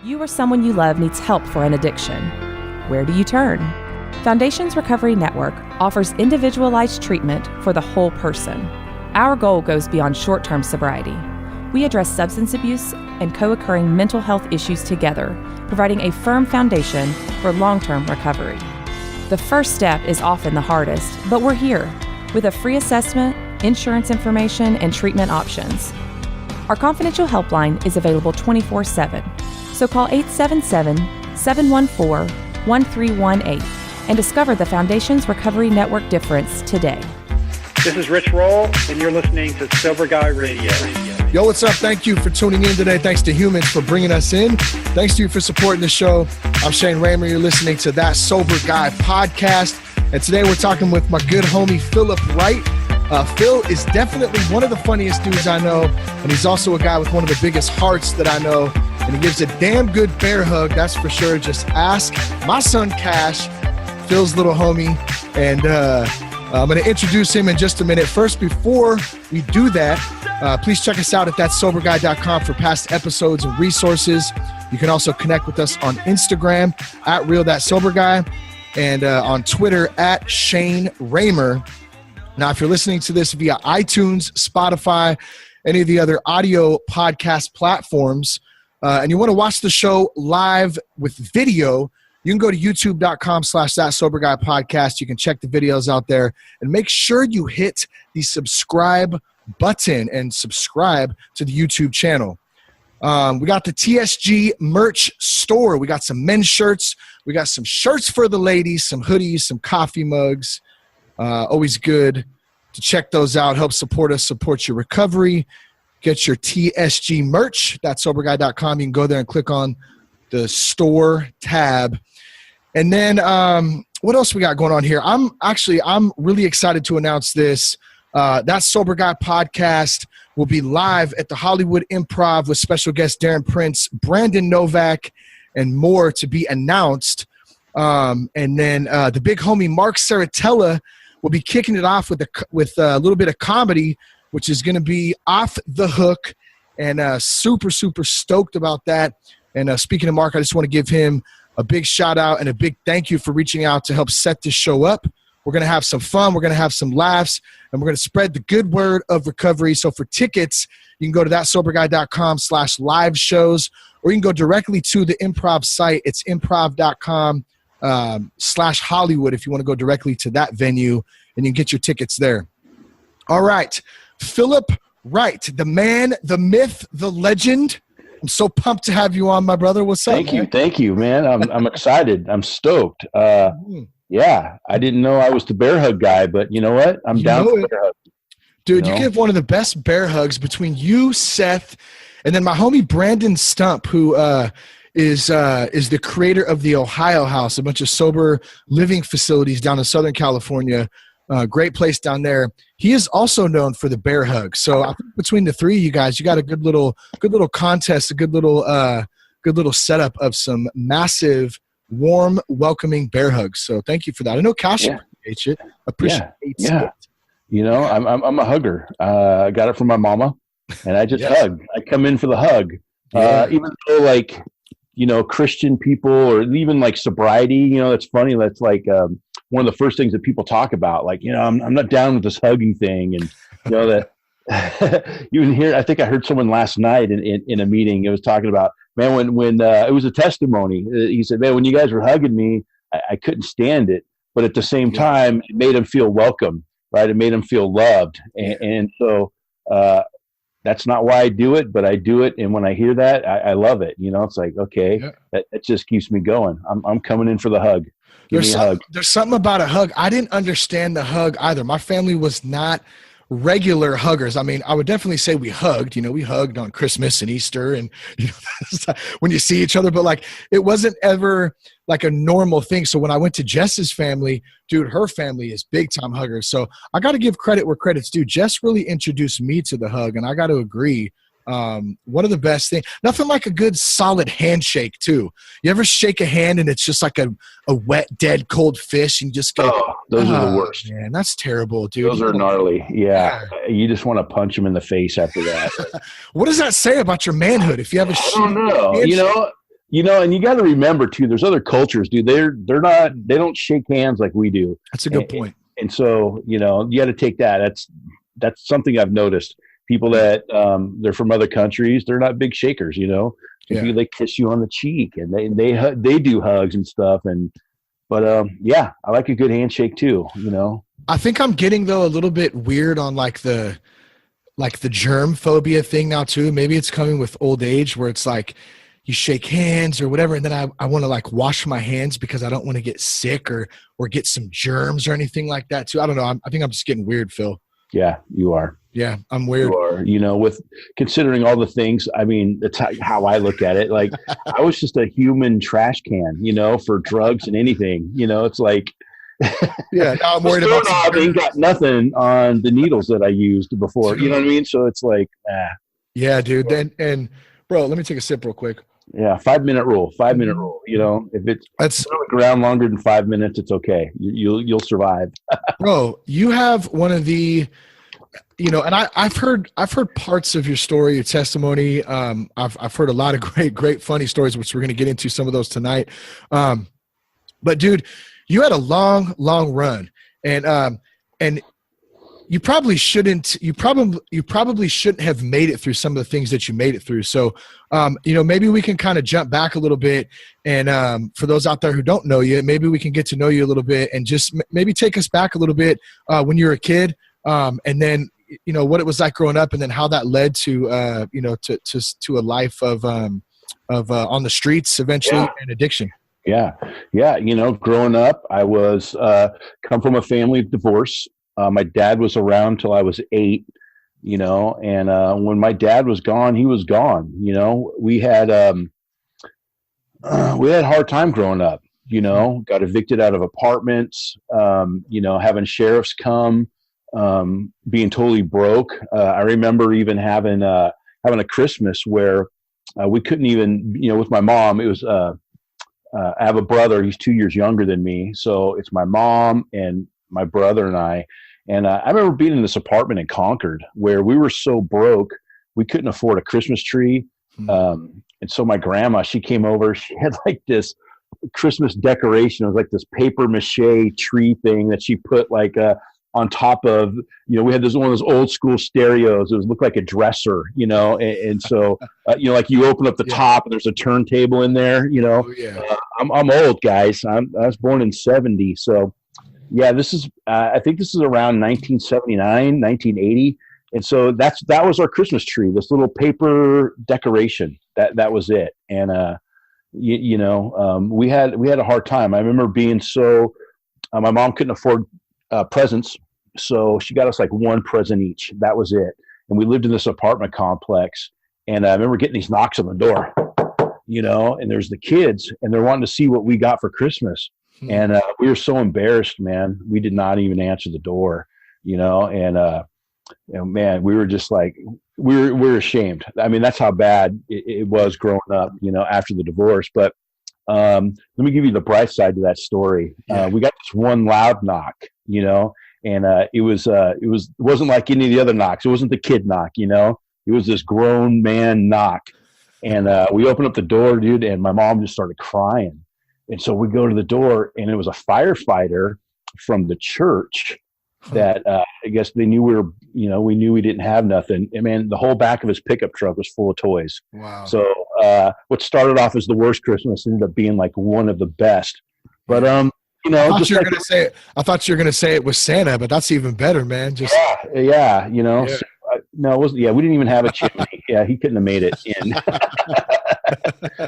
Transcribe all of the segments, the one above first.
You or someone you love needs help for an addiction. Where do you turn? Foundations Recovery Network offers individualized treatment for the whole person. Our goal goes beyond short-term sobriety. We address substance abuse and co-occurring mental health issues together, providing a firm foundation for long-term recovery. The first step is often the hardest, but we're here with a free assessment, insurance information, and treatment options. Our confidential helpline is available 24/7. So call 877-714-1318 and discover the Foundations Recovery Network difference today. This is Rich Roll, and you're listening to Sober Guy Radio. Yo, what's up? Thank you for tuning in today. Thanks to Humans for bringing us in. Thanks to you for supporting the show. I'm Shane Raymer. You're listening to That Sober Guy podcast. And today we're talking with my good homie, Phillip Wright. Phil is definitely one of the funniest dudes I know, and he's also a guy with one of the biggest hearts that I know, and he gives a damn good bear hug, that's for sure. Just ask my son Cash, Phil's little homie, and I'm going to introduce him in just a minute. First, before we do that, please check us out at thatsoberguy.com for past episodes and resources. You can also connect with us on Instagram at RealThatSoberGuy and on Twitter at Shane Raymer. Now, if you're listening to this via iTunes, Spotify, any of the other audio podcast platforms, and you want to watch the show live with video, you can go to youtube.com/thatsoberguypodcast. You can check the videos out there and make sure you hit the subscribe button and subscribe to the YouTube channel. We got the TSG merch store. We got some men's shirts. We got some shirts for the ladies, some hoodies, some coffee mugs. Always good to check those out. Help support us, support your recovery. Get your TSG merch. That's soberguy.com. You can go there and click on the store tab. And then what else we got going on here? I'm really excited to announce this. That Sober Guy podcast will be live at the Hollywood Improv with special guest Darren Prince, Brandon Novak, and more to be announced. And then the big homie Mark Saratella will be kicking it off with a little bit of comedy, which is going to be Off the Hook, and super, super stoked about that. And speaking of Mark, I just want to give him a big shout out and a big thank you for reaching out to help set this show up. We're going to have some fun. We're going to have some laughs, and we're going to spread the good word of recovery. So for tickets, you can go to thatsoberguy.com/live shows, or you can go directly to the improv site. It's improv.com/Hollywood if you want to go directly to that venue, and you can get your tickets there. All right. Phillip Wright, the man, the myth, the legend. I'm so pumped to have you on, my brother. What's up? Thank you, man. I'm excited. I'm stoked. Yeah, I didn't know I was the bear hug guy, but you know what? I'm down for bear hug. Dude, you give one of the best bear hugs between you, Seth, and then my homie Brandon Stump, who is the creator of the Ohio House, a bunch of sober living facilities down in Southern California. Great place down there. He is also known for the bear hug. So I think between the three of you guys, you got a good little contest, a good little setup of some massive, warm, welcoming bear hugs. So thank you for that. I know Cash appreciates it. Yeah. You know, I'm a hugger. I got it from my mama, and I just hug. I come in for the hug. Even though, like, you know, Christian people or even like sobriety, you know, that's funny. That's like one of the first things that people talk about. Like, you know, I'm not down with this hugging thing, and you know that you can hear. I think I heard someone last night in a meeting. It was talking about, man, when it was a testimony. He said, man, when you guys were hugging me, I couldn't stand it, but at the same time, it made him feel welcome, right? It made him feel loved, and so. That's not why I do it, but I do it. And when I hear that, I love it. You know, it's like, okay, that just keeps me going. I'm coming in for the hug. There's something about a hug. I didn't understand the hug either. My family was not regular huggers. I mean, I would definitely say we hugged, you know, we hugged on Christmas and Easter and, you know, when you see each other, but like, it wasn't ever like a normal thing. So when I went to Jess's family, dude, her family is big time huggers. So I got to give credit where credit's due. Jess really introduced me to the hug, and I got to agree. One of the best things, nothing like a good solid handshake too. You ever shake a hand and it's just like a wet, dead, cold fish and just go, those are the worst. Man, that's terrible, dude. Those are gnarly. Yeah. You just want to punch him in the face after that. What does that say about your manhood? If you have a I don't know. You know, You know, and you got to remember too, there's other cultures, dude. They don't shake hands like we do. That's a good point. And so, you know, you got to take that. That's something I've noticed. People that they're from other countries, they're not big shakers, you know. Yeah. They kiss you on the cheek, and they do hugs and stuff. But yeah, I like a good handshake too, you know. I think I'm getting though a little bit weird on like the germ phobia thing now too. Maybe it's coming with old age, where it's like you shake hands or whatever, and then I want to like wash my hands because I don't want to get sick or get some germs or anything like that too. I don't know. I think I'm just getting weird, Phil. Yeah, you are. Yeah, I'm weird. You are, you know, with considering all the things. I mean, that's how I look at it. Like I was just a human trash can, you know, for drugs and anything. You know, it's like. Yeah, now I'm worried about. I ain't got nothing on the needles that I used before. You know what I mean? So it's like, Yeah, dude. Then and bro, let me take a sip real quick. Yeah, 5 minute rule. 5 minute rule. You know, if it's on the ground longer than 5 minutes, it's okay. You'll survive. Bro, you have one of the, you know, and I've heard parts of your story, your testimony. I've heard a lot of great funny stories, which we're going to get into some of those tonight. But dude, you had a long run, and you probably shouldn't have made it through some of the things that you made it through. So, you know, maybe we can kind of jump back a little bit. And for those out there who don't know you, maybe we can get to know you a little bit and just maybe take us back a little bit when you were a kid. And then, you know, what it was like growing up, and then how that led to, you know, to a life of on the streets eventually, and addiction. Yeah. You know, growing up, I was come from a family of divorce. My dad was around till I was 8, you know, and when my dad was gone, he was gone. You know, we had a hard time growing up, you know, got evicted out of apartments, you know, having sheriffs come, being totally broke. I remember even having a Christmas where we couldn't even, you know, with my mom, it was, I have a brother, he's 2 years younger than me. So it's my mom and my brother and I. And I remember being in this apartment in Concord where we were so broke, we couldn't afford a Christmas tree. And so my grandma, she came over, she had like this Christmas decoration. It was like this paper mache tree thing that she put like on top of, you know, we had one of those old school stereos. It looked like a dresser, you know, and so, you know, like you open up the top and there's a turntable in there, you know. I'm old, guys. I was born in 70. So, yeah, this is, I think this is around 1979, 1980. And so that was our Christmas tree, this little paper decoration. That was it. And, you know, we had a hard time. I remember being so, my mom couldn't afford presents. So she got us like one present each. That was it. And we lived in this apartment complex. And I remember getting these knocks on the door, you know, and there's the kids and they're wanting to see what we got for Christmas. And we were so embarrassed, man. We did not even answer the door, you know, and man, we were just like, we're ashamed. I mean, that's how bad it was growing up, you know, after the divorce. But let me give you the bright side to that story. We got this one loud knock, you know, and it wasn't like any of the other knocks. It wasn't the kid knock, you know, it was this grown man knock. And we opened up the door, dude, and my mom just started crying. And so we go to the door, and it was a firefighter from the church that I guess they knew we knew we didn't have nothing. And man, the whole back of his pickup truck was full of toys. Wow. So what started off as the worst Christmas ended up being like one of the best. But you know, I thought you were gonna say it was Santa, but that's even better, man. Just yeah, you know. Yeah. So, no, it wasn't. Yeah, we didn't even have a chimney. Yeah, he couldn't have made it in.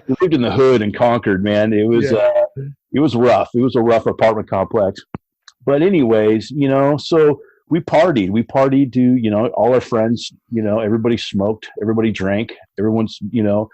We lived in the hood in Concord, man. It was rough. It was a rough apartment complex. But anyways, you know, so we partied. We partied to, you know, all our friends, you know, everybody smoked, everybody drank, everyone's, you know,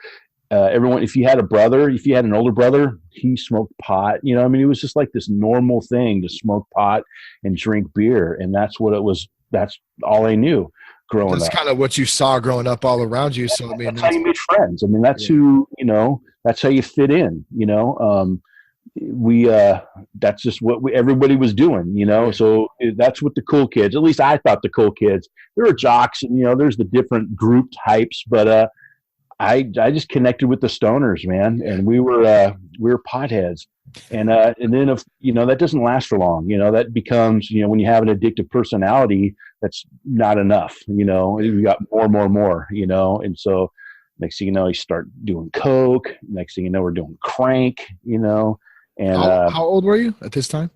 everyone, if you had an older brother, he smoked pot, you know, I mean, it was just like this normal thing to smoke pot and drink beer. And that's what it was. That's all I knew growing up. That's kind of what you saw growing up all around you. So I mean, that's how you made friends. I mean, that's who, you know, that's how you fit in, you know. That's just what everybody was doing, you know. So that's what the cool kids, at least I thought the cool kids, there were jocks and, you know, there's the different group types, but I just connected with the stoners, man, and we were potheads, and then if that doesn't last for long, that becomes when you have an addictive personality, that's not enough, you got more, and so next thing you know, you start doing coke. Next thing you know, we're doing crank, and how old were you at this time?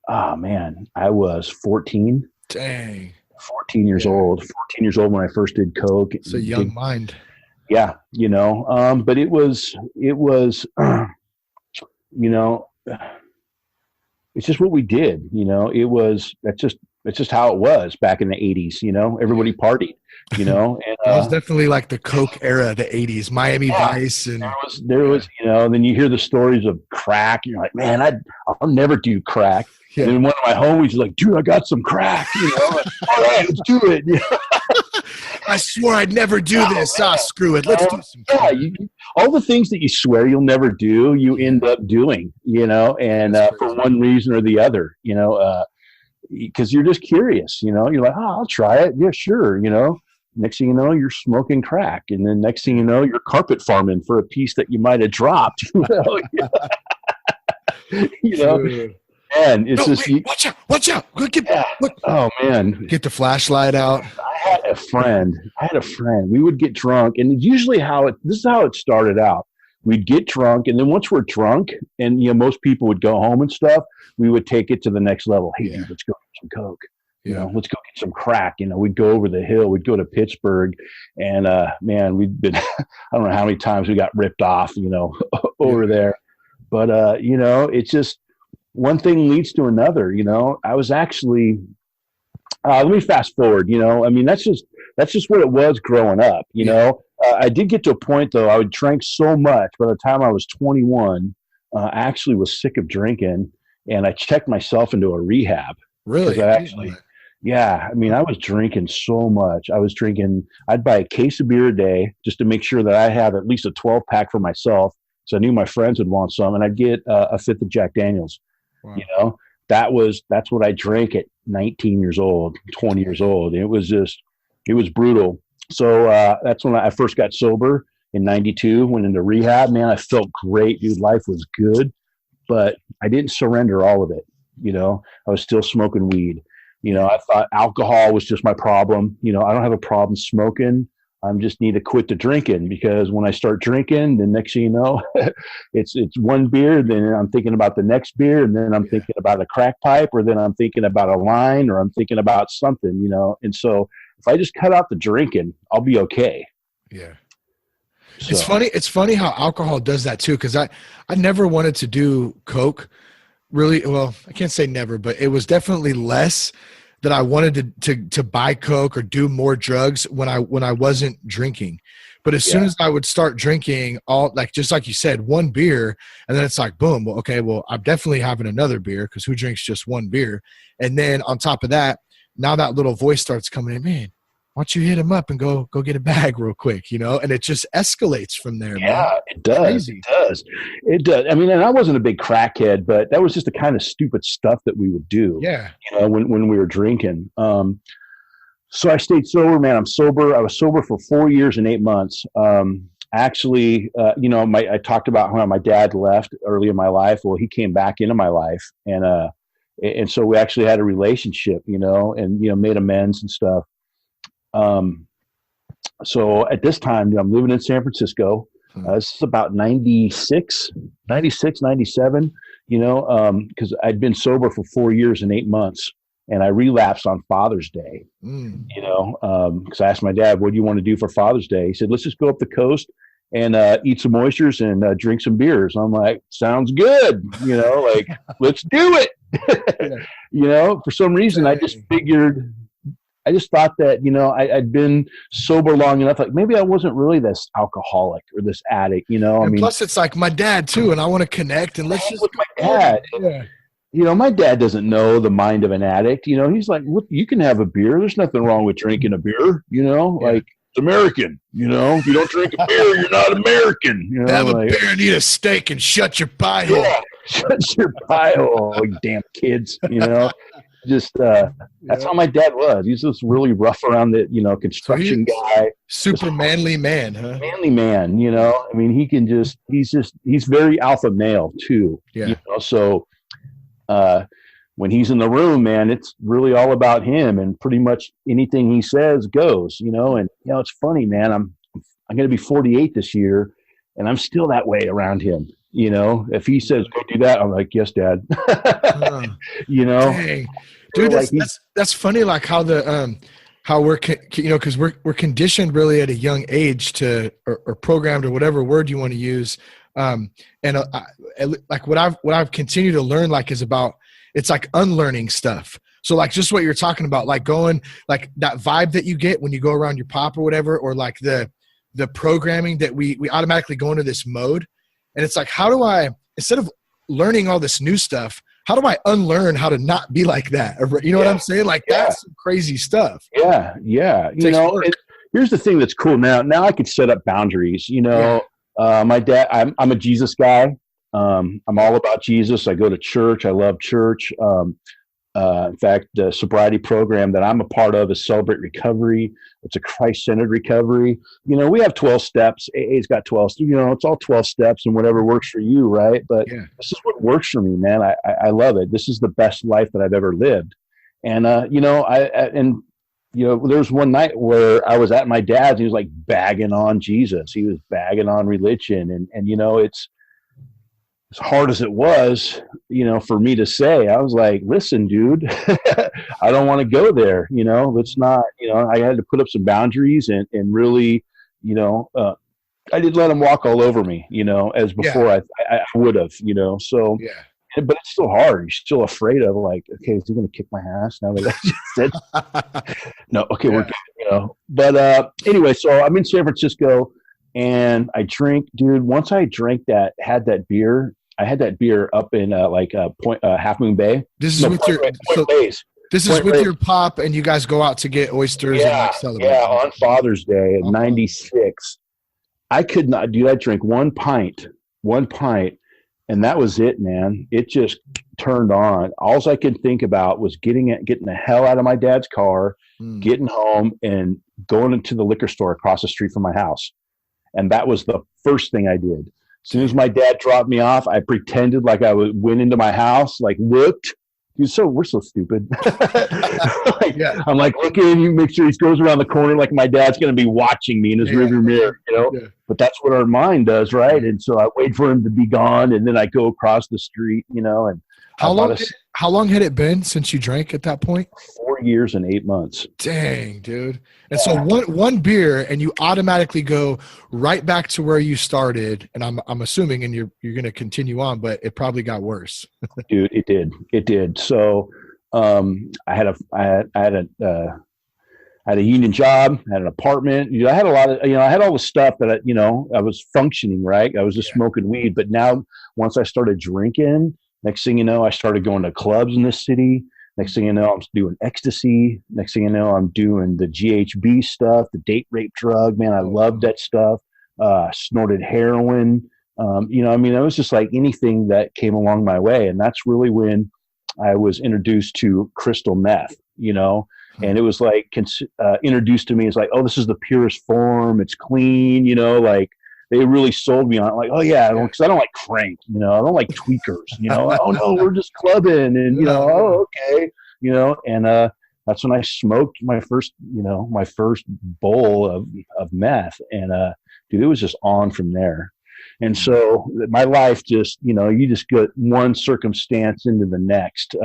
Oh man, I was 14. Dang. 14 years old. 14 years old when I first did coke. It's a young mind. Yeah, but it was, it's just what we did. That's just how it was back in the 80s. Everybody partied. And it was definitely like the coke era, the 80s, Miami Vice, and there was. Then you hear the stories of crack. You're like, man, I'll never do crack. Yeah. And one of my homies is like, dude, I got some crack. Like, all right, let's do it. I swore I'd never do this. Screw it. Let's do some crack. All the things that you swear you'll never do, you end up doing, and for one reason or the other, because you're just curious, you're like, oh, I'll try it. Yeah, sure. Next thing you know, you're smoking crack. And then next thing you know, you're carpet farming for a piece that you might have dropped, And it's watch out. Oh man. Get the flashlight out. I had a friend. We would get drunk, and usually this is how it started out. We'd get drunk, and then once we're drunk and most people would go home and stuff, we would take it to the next level. Hey, dude, let's go get some coke. Let's go get some crack. We'd go over the hill, we'd go to Pittsburgh, and man, we'd been I don't know how many times we got ripped off, over there. But it's just one thing leads to another. I was actually let me fast forward. That's just what it was growing up. I did get to a point though. I would drink so much by the time I was 21. I actually was sick of drinking, and I checked myself into a rehab. Really? Yeah. I was drinking so much. I'd buy a case of beer a day just to make sure that I had at least a 12-pack for myself. So I knew my friends would want some, and I'd get a fifth of Jack Daniels. Wow. That's what I drank at 19 years old, 20 years old. It was brutal. So that's when I first got sober in 92, went into rehab. Man, I felt great, dude. Life was good, but I didn't surrender all of it. I was still smoking weed. I thought alcohol was just my problem. I don't have a problem smoking. I just need to quit the drinking, because when I start drinking, the next thing you know, it's one beer, then I'm thinking about the next beer, and then I'm thinking about a crack pipe, or then I'm thinking about a line, or I'm thinking about something, And so if I just cut out the drinking, I'll be okay. Yeah. So. It's funny how alcohol does that too, because I never wanted to do coke. Really, well, I can't say never, but it was definitely less that I wanted to buy coke or do more drugs when I wasn't drinking. But as soon as I would start drinking, just like you said, one beer, and then it's like, boom, well, I'm definitely having another beer, because who drinks just one beer? And then on top of that, now that little voice starts coming in, man, why don't you hit him up and go get a bag real quick, and it just escalates from there. Yeah, man. It does. Crazy. It does. And I wasn't a big crackhead, but that was just the kind of stupid stuff that we would do. Yeah. When we were drinking. So I stayed sober, man. I'm sober. I was sober for 4 years and 8 months. Actually, I talked about how my dad left early in my life. Well, he came back into my life, and so we actually had a relationship, and made amends and stuff. So at this time, I'm living in San Francisco. This is about 96, 97, because I'd been sober for 4 years and 8 months, and I relapsed on Father's Day, because I asked my dad, what do you want to do for Father's Day? He said, let's just go up the coast and eat some oysters and drink some beers. I'm like, sounds good. Let's do it. For some reason, I just thought that, I'd been sober long enough. Like maybe I wasn't really this alcoholic or this addict, plus it's like my dad too. And I want to connect, and let's just with my dad. Yeah. My dad doesn't know the mind of an addict. He's like, look, you can have a beer. There's nothing wrong with drinking a beer, like it's American, if you don't drink a beer, you're not American. Have a beer and eat a steak and shut your pie hole. Yeah, shut your pie hole, damn kids, just that's how my dad was. He's just really rough around the construction guy, super manly man, huh? Manly man. I mean, he's very alpha male too. Yeah. So when he's in the room, man, it's really all about him, and pretty much anything he says goes. And it's funny, man. I'm going to be 48 this year, and I'm still that way around him. If he says go do that, I'm like, yes, Dad. Dang. Dude, that's funny. Like how how we're because we're conditioned really at a young age or programmed, or whatever word you want to use. Like what I've continued to learn is about, it's like unlearning stuff. So like just what you're talking about, like going like that vibe that you get when you go around your pop or whatever, or like the programming that we automatically go into this mode. And it's like, how do I, instead of learning all this new stuff, how do I unlearn how to not be like that? You know what I'm saying? Like that's some crazy stuff. Yeah. Here's the thing that's cool now. Now I can set up boundaries. My dad, I'm a Jesus guy. I'm all about Jesus. I go to church. I love church. In fact, the sobriety program that I'm a part of is Celebrate Recovery. It's a Christ-centered recovery. We have 12 steps. AA's got 12. It's all 12 steps and whatever works for you, right? But this is what works for me, man. I love it. This is the best life that I've ever lived. And there's one night where I was at my dad's. He was like bagging on Jesus. He was bagging on religion, and it's as hard as it was, for me to say, I was like, listen, dude, I don't want to go there. Let's not, I had to put up some boundaries and really, I didn't let him walk all over me, as before I would have, so, but it's still hard. You're still afraid of like, okay, is he going to kick my ass now that I just said, no, okay, we're good, but anyway, so I'm in San Francisco and I drink, dude. Once I had that beer, I had that beer up in Half Moon Bay. This is with your pop, and you guys go out to get oysters and celebrate. Yeah, on Father's Day in '96. I could not, dude. I drank one pint, and that was it, man. It just turned on. All I could think about was getting the hell out of my dad's car, getting home, and going into the liquor store across the street from my house. And that was the first thing I did. As soon as my dad dropped me off, I pretended like I went into my house, like looked. We're so stupid. I'm like looking, you make sure he goes around the corner like my dad's going to be watching me in his rearview mirror, But that's what our mind does, right? And so I wait for him to be gone, and then I go across the street, and how long had it been since you drank at that point? 4 years and 8 months. Dang, dude. And so one beer, and you automatically go right back to where you started. And I'm assuming, and you're going to continue on, but it probably got worse. Dude, it did. So I had a union job, had an apartment. I had a lot of, I had all the stuff that I was functioning, right? I was just smoking weed. But now once I started drinking, next thing you know, I started going to clubs in this city. Next thing you know, I'm doing ecstasy. Next thing you know, I'm doing the GHB stuff, the date rape drug. Man, I loved that stuff. Snorted heroin. It was just like anything that came along my way. And that's really when I was introduced to crystal meth, and it was like introduced to me as like, oh, this is the purest form. It's clean, they really sold me on it. Like, oh yeah, because I don't like crank, I don't like tweakers, oh no, we're just clubbing, and oh okay, and that's when I smoked my first bowl of meth, and dude, it was just on from there. And so my life just, you just get one circumstance into the next.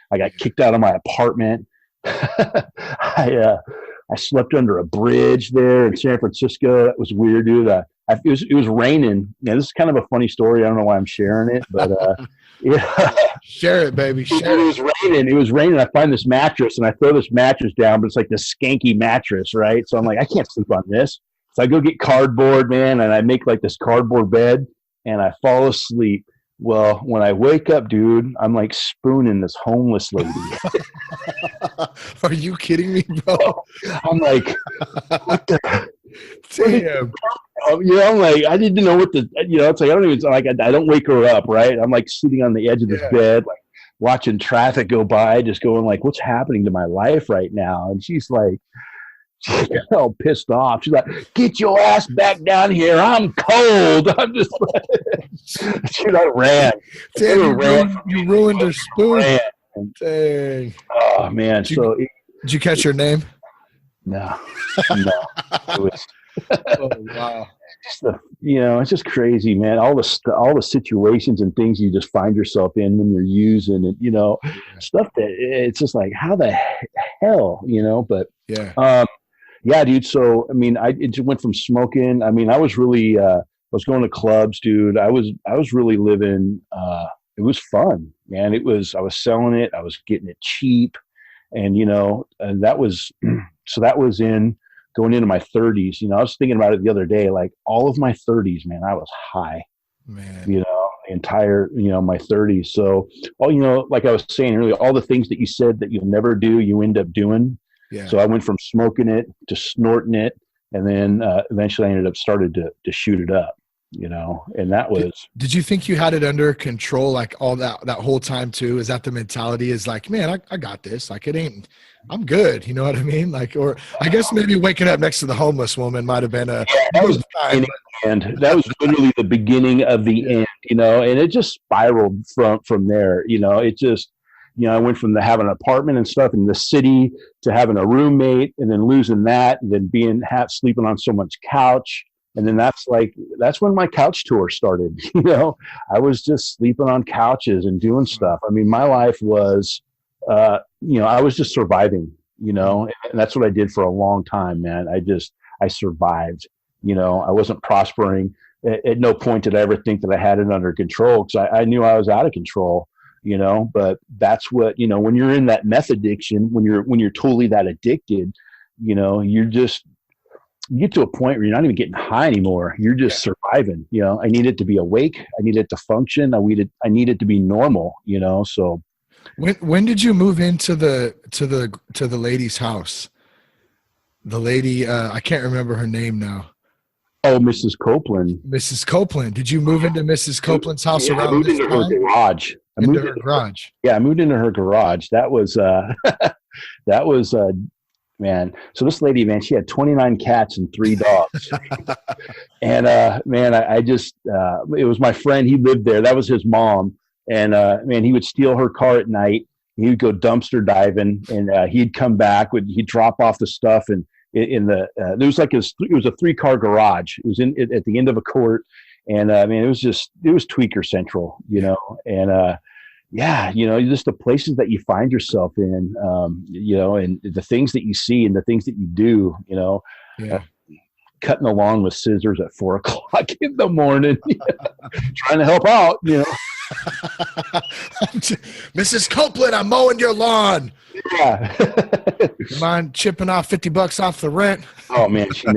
I got kicked out of my apartment. I slept under a bridge there in San Francisco. That was weird, dude. It was raining. Now, this is kind of a funny story. I don't know why I'm sharing it, but share it, baby. Share it. It was raining. I find this mattress, and I throw this mattress down, but it's like this skanky mattress, right? So I'm like, I can't sleep on this. So I go get cardboard, man, and I make like this cardboard bed, and I fall asleep. Well, when I wake up, dude, I'm like spooning this homeless lady. Are you kidding me, bro? I'm like, what the? Damn. I'm like, I didn't know what the, it's like, I don't even, like, I don't wake her up, right? I'm like sitting on the edge of this bed, like watching traffic go by, just going like, what's happening to my life right now? And she's like, she's all pissed off. She's like, get your ass back down here. I'm cold. I'm just like, dude, I ran. Damn, you ruined her spoon. Dang. Oh, man. Did you catch her name? No. It was, oh, wow. It's just crazy, man. All the situations and things you just find yourself in when you're using it, stuff that it's just like, how the hell, but yeah, dude. So, I mean, it just went from smoking. I mean, I was really, I was going to clubs, dude. I was really living, it was fun, man. I was selling it. I was getting it cheap. And, and that was, so that was going into my 30s. I was thinking about it the other day, like all of my 30s, man, I was high, man, the entire, my 30s. So, like I was saying earlier, all the things that you said that you'll never do, you end up doing. Yeah. So I went from smoking it to snorting it. And then eventually I ended up started to shoot it up, and that was. Did you think you had it under control, like all that whole time too? Is that the mentality is like, man, I got this, like I'm good. You know what I mean? Like, or I guess maybe waking up next to the homeless woman might've been that was and that was literally the beginning of the end, and it just spiraled from there. It just, I went from having an apartment and stuff in the city to having a roommate and then losing that and then sleeping on someone's couch. And then that's when my couch tour started. I was just sleeping on couches and doing stuff. I mean, my life was, I was just surviving, and that's what I did for a long time, man. I survived, I wasn't prospering. At no point did I ever think that I had it under control, because I knew I was out of control, but that's what, when you're in that meth addiction, when you're totally that addicted, you get to a point where you're not even getting high anymore. You're just surviving. I needed to be awake. I needed to function. I needed to be normal, so. When did you move into the lady's house? The lady, I can't remember her name now. Oh, Mrs. Copeland. Mrs. Copeland. Did you move into Mrs. Copeland's house around I moved this into time? her garage. Into her garage. Yeah, I moved into her garage. That was man. So this lady, man, she had 29 cats and 3 dogs. And man, I just it was my friend. He lived there. That was his mom. And man, he would steal her car at night. He would go dumpster diving, and he'd come back. He'd drop off the stuff, and there was it was a 3-car garage. It was at the end of a court, and I mean, it was tweaker central, and just the places that you find yourself in, and the things that you see and the things that you do, cutting the lawn with scissors at 4 o'clock in the morning, trying to help out, Mrs. Copeland, I'm mowing your lawn. Yeah. You mind chipping off $50 off the rent? Oh man, she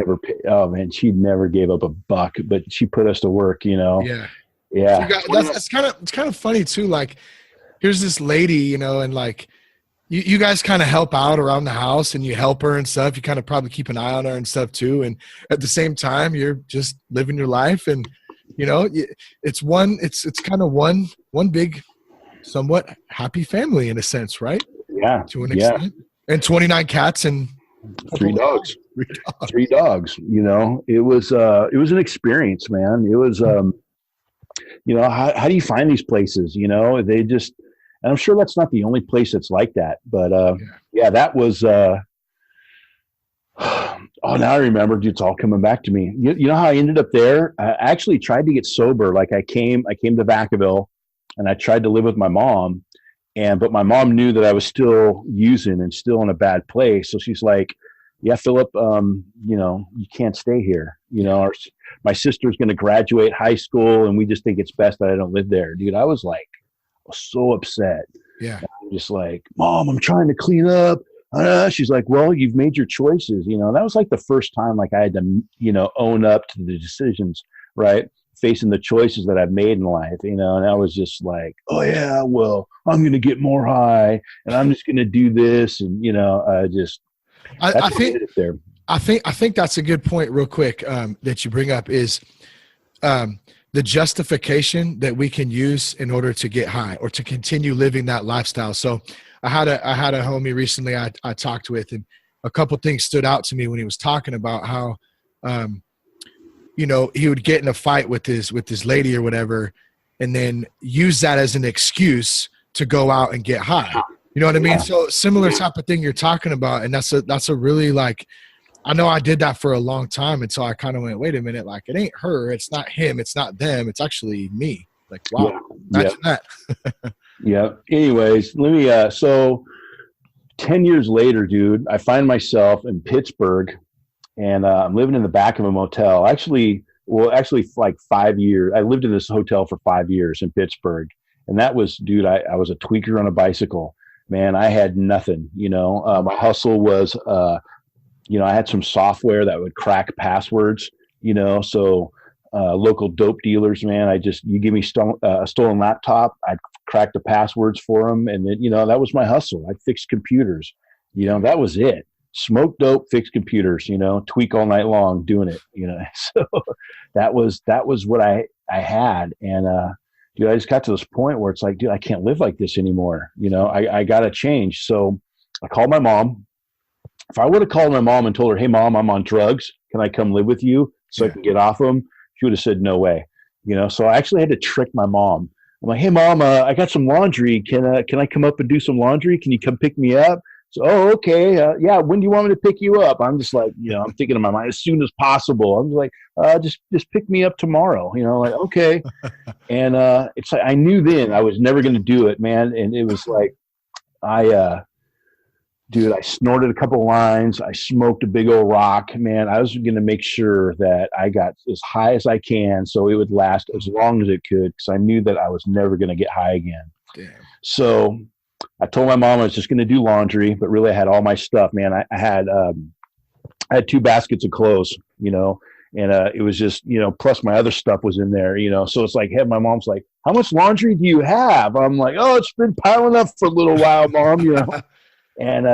never gave up a buck, but she put us to work, Yeah. Yeah. So it's kind of funny too. Like, here's this lady, and like you guys kind of help out around the house and you help her and stuff. You kind of probably keep an eye on her and stuff too. And at the same time, you're just living your life, and it's kind of one big, somewhat happy family in a sense, right? Yeah. To an extent. And 29 cats and 3 dogs. 3 dogs. It was an experience, man. It was how do you find these places? They just, and I'm sure that's not the only place that's like that, but that was oh, now I remember. It's all coming back to me. You know how I ended up there? I actually tried to get sober. Like I came to Vacaville, and I tried to live with my mom, but my mom knew that I was still using and still in a bad place. So she's like, yeah, Phillip, you can't stay here. My sister's going to graduate high school, and we just think it's best that I don't live there. Dude, I was so upset. Yeah. I'm just like, Mom, I'm trying to clean up. She's like, well, you've made your choices. That was like the first time like I had to, own up to the decisions, right? Facing the choices that I've made in life, and I was just like, oh yeah, well, I'm going to get more high, and I'm just going to do this. And, I think that's a good point real quick that you bring up is the justification that we can use in order to get high or to continue living that lifestyle. So I had a homie recently I talked with, and a couple things stood out to me when he was talking about how, you know, he would get in a fight with his lady or whatever, and then use that as an excuse to go out and get high. You know what I mean? So similar type of thing you're talking about. And that's a really, like, I know I did that for a long time until I kind of went, wait a minute, like, it ain't her, it's not him, it's not them, it's actually me. Like, wow, imagine that. Yeah. Anyways, let me, so 10 years later, dude, I find myself in Pittsburgh, and I'm living in the back of a motel. Actually, like 5 years. I lived in this hotel for 5 years in Pittsburgh. And that was, dude, I was a tweaker on a bicycle. Man, I had nothing, you know. My hustle was, you know, I had some software that would crack passwords, you know. So local dope dealers, man, you give me a stolen laptop, I'd crack the passwords for them. And then, you know, that was my hustle. I'd fix computers, you know, that was it. Smoke dope, fix computers, you know, tweak all night long doing it, you know. So that was what I had. And, dude, I just got to this point where it's like, dude, I can't live like this anymore. You know, I got to change. So I called my mom. If I would have called my mom and told her, hey, Mom, I'm on drugs, can I come live with you so I can get off them? She would have said, no way. You know, so I actually had to trick my mom. I'm like, hey, Mom, I got some laundry. Can I come up and do some laundry? Can you come pick me up? So, oh, okay. Yeah. When do you want me to pick you up? I'm just like, you know, I'm thinking in my mind, as soon as possible. I'm like, just pick me up tomorrow. You know, like, okay. And it's like, I knew then I was never going to do it, man. And it was like, dude, I snorted a couple of lines. I smoked a big old rock, man. I was going to make sure that I got as high as I can so it would last as long as it could, because I knew that I was never going to get high again. Damn. So I told my mom I was just going to do laundry, but really I had all my stuff, man. I had 2 baskets of clothes, you know, and it was just, you know, plus my other stuff was in there, you know. So it's like, hey, my mom's like, how much laundry do you have? I'm like, oh, it's been piling up for a little while, Mom, you know. And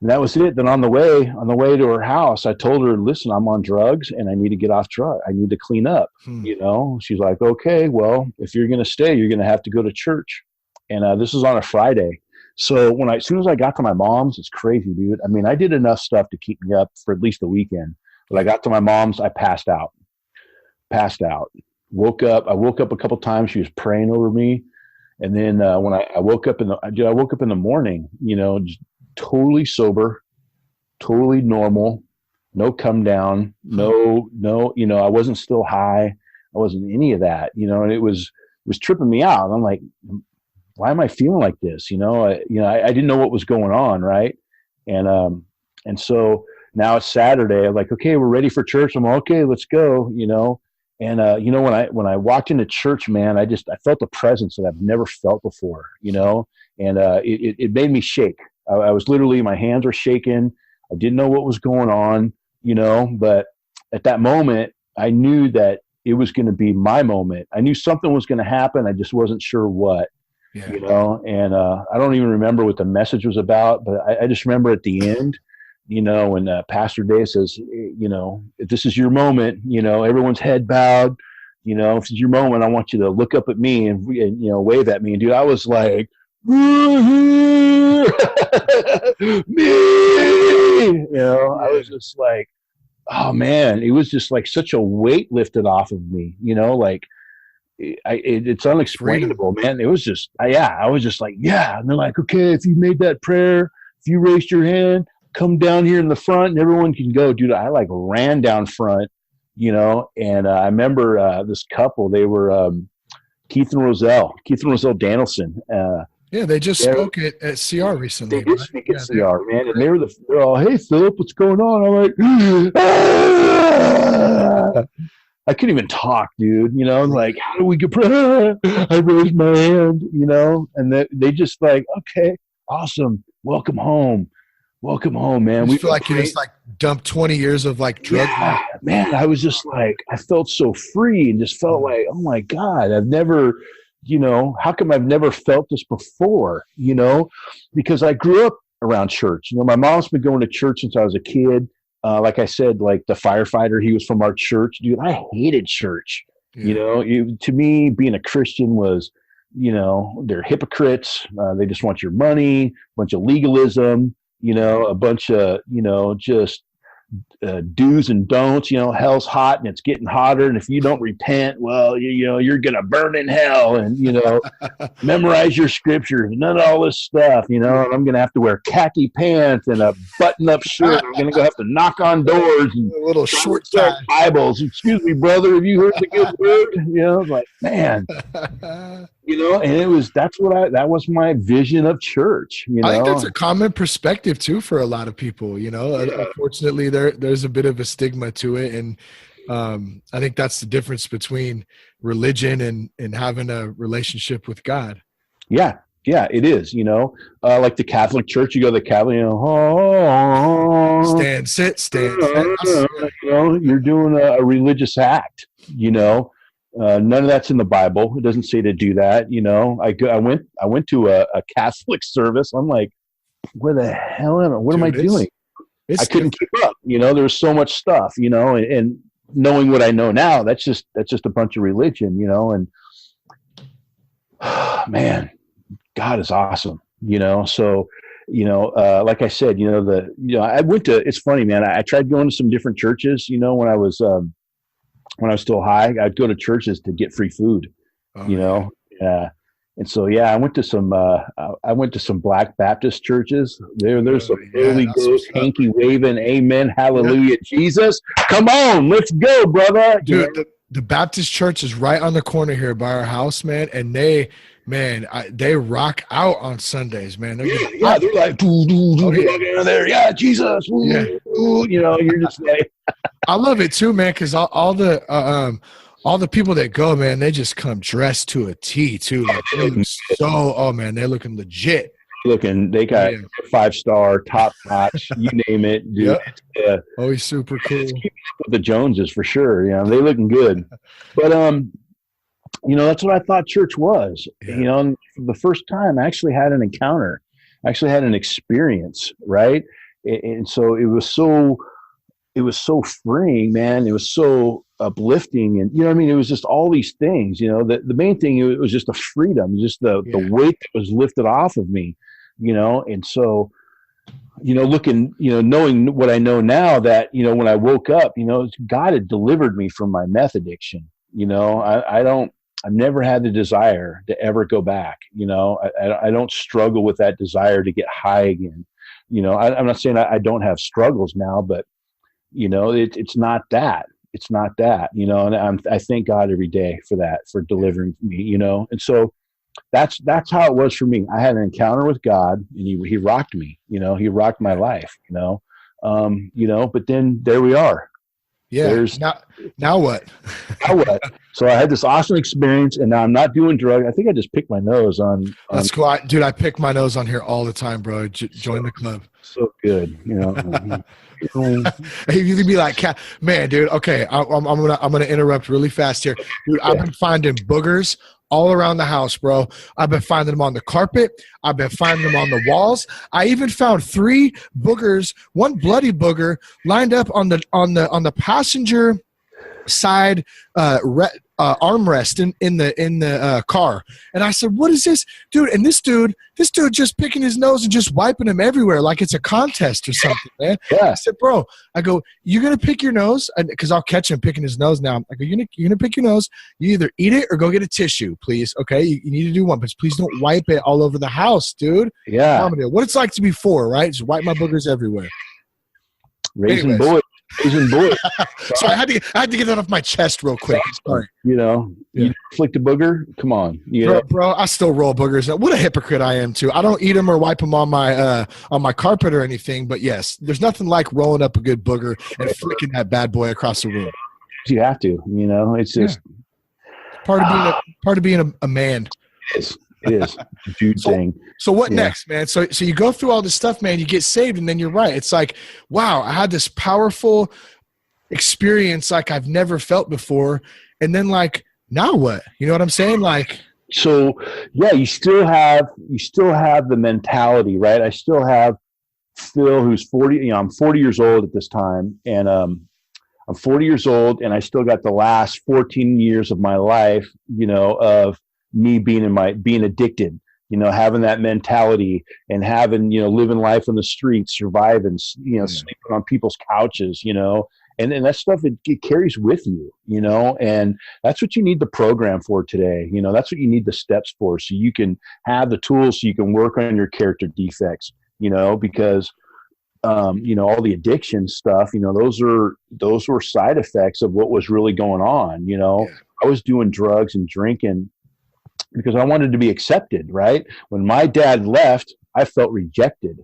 that was it. Then on the way to her house, I told her, listen, I'm on drugs and I need to get off drugs. I need to clean up, you know. She's like, okay, well, if you're going to stay, you're going to have to go to church. And this was on a Friday. So as soon as I got to my mom's, it's crazy, dude. I mean, I did enough stuff to keep me up for at least the weekend. But I got to my mom's, I passed out. Woke up. I woke up a couple times. She was praying over me. And then when I woke up in the morning, you know, just totally sober, totally normal, no come down, no, you know, I wasn't still high. I wasn't any of that, you know, and it was tripping me out. I'm like, why am I feeling like this? You know, I didn't know what was going on. Right. And so now it's Saturday. I'm like, okay, we're ready for church. I'm like, okay, let's go, you know. And, you know, when I walked into church, man, I felt a presence that I've never felt before, you know, and it made me shake. I was literally, my hands were shaking. I didn't know what was going on, you know, but at that moment, I knew that it was going to be my moment. I knew something was going to happen. I just wasn't sure what. Yeah. You know, and I don't even remember what the message was about, but I just remember at the end, you know, when Pastor Dave says, you know, if this is your moment, you know, everyone's head bowed, you know, if it's your moment, I want you to look up at me and you know, wave at me. And dude, I was like, me, you know, I was just like, oh man, it was just like such a weight lifted off of me, you know, like, it's unexplainable, man. It was just, I was just like, yeah. And they're like, okay, if you made that prayer, if you raised your hand, come down here in the front and everyone can go. Dude, I like ran down front, you know, and I remember this couple, they were Keith and Roselle Danielson. Yeah, they just spoke at CR recently. They did speak at CR, man. And they're all, hey, Phillip, what's going on? I'm like, ah! I couldn't even talk, dude, you know, like, how do we get, I raised my hand, you know, and they just like, okay, awesome. Welcome home, man. We feel like you just like dumped 20 years of like drug. Yeah, man, I was just like, I felt so free and just felt like, oh my God, I've never, you know, how come I've never felt this before, you know, because I grew up around church. You know, my mom's been going to church since I was a kid. Like I said, like the firefighter, he was from our church. Dude, I hated church. To me, being a Christian was, they're hypocrites. They just want your money, a bunch of legalism, a bunch of, just do's and don'ts. Hell's hot and it's getting hotter, and if you don't repent, well, you're gonna burn in hell, and memorize your scriptures, none of all this stuff. I'm gonna have to wear khaki pants and a button-up shirt. I'm gonna go have to knock on doors and a little short tie. Bibles. Excuse me, brother, have you heard the good word? Like, man. And that was my vision of church. I think that's a common perspective too for a lot of people. Unfortunately, there's a bit of a stigma to it, and I think that's the difference between religion and having a relationship with God. Yeah, it is. Like the Catholic Church, you go to the Catholic, stand, sit. You're doing a religious act. None of that's in the Bible. It doesn't say to do that. I went to a Catholic service. I'm like, where the hell am I? What am I doing? I couldn't keep up. There was so much stuff. And knowing what I know now, that's just a bunch of religion. And man, God is awesome. So like I said, I went to. It's funny, man. I tried going to some different churches. When I was still high, I'd go to churches to get free food, and so, I went to some Black Baptist churches. There's some Holy Ghost, hanky waving, amen, hallelujah, Jesus. Come on, let's go, brother. Dude, the Baptist church is right on the corner here by our house, man. And they rock out on Sundays, man. They're like, there, yeah, Jesus. Ooh, yeah. Ooh, you're just like, I love it too, man, because all the people that go, man, they just come dressed to a T too. Like, they're looking legit. They got 5-star, top notch, you name it. Dude. Yep. Always super cool. The Joneses for sure. They looking good. But that's what I thought church was. Yeah. And the first time I actually had an encounter, I actually had an experience, right? And so it was so freeing, man. It was so uplifting, and it was just all these things. The main thing, it was just the freedom, just the weight that was lifted off of me. And so looking, knowing what I know now, that when I woke up, God had delivered me from my meth addiction. I've never had the desire to ever go back. I don't struggle with that desire to get high again. I'm not saying I don't have struggles now, but it's not that. It's not that. And I thank God every day for that, for delivering me. And so that's how it was for me. I had an encounter with God, and he rocked me. He rocked my life. But then there we are. Yeah. Now what? Now what? So I had this awesome experience, and now I'm not doing drugs. I think I just picked my nose on. That's cool, I pick my nose on here all the time, bro. Join the club. So good, You'd be like, man, dude. Okay, I'm gonna interrupt really fast here, dude. I've been finding boogers all around the house, bro. I've been finding them on the carpet. I've been finding them on the walls. I even found 3 boogers, one bloody booger, lined up on the passenger side armrest in the car. And I said, what is this, dude? And this dude just picking his nose and just wiping him everywhere like it's a contest or something, man. Yeah. I said, bro, I go, you're gonna pick your nose, because I'll catch him picking his nose now. I go, you're gonna pick your nose. You either eat it or go get a tissue, please. Okay, you need to do one, but please don't wipe it all over the house, dude. Yeah. What it's like to be 4, right? Just wipe my boogers everywhere. Raising boys. So I had to get that off my chest real quick. Sorry. You flicked a booger. Come on, bro. I still roll boogers. What a hypocrite I am too. I don't eat them or wipe them on my carpet or anything. But yes, there's nothing like rolling up a good booger and flicking that bad boy across the room. You have to. It's just part of being a man. It is. Dude thing. So what next, man? So you go through all this stuff, man. You get saved, and then you're right. It's like, wow, I had this powerful experience like I've never felt before. And then, like, now what? You know what I'm saying? Like, so yeah, you still have the mentality, right? I still have Phil, who's 40. I'm 40 years old at this time, and I'm 40 years old, and I still got the last 14 years of my life, of me being addicted, having that mentality and having, living life on the streets, surviving, sleeping on people's couches, and that stuff, it carries with you, and that's what you need the program for today. That's what you need the steps for, so you can have the tools so you can work on your character defects, because all the addiction stuff, those were side effects of what was really going on. I was doing drugs and drinking because I wanted to be accepted, right? When my dad left, I felt rejected,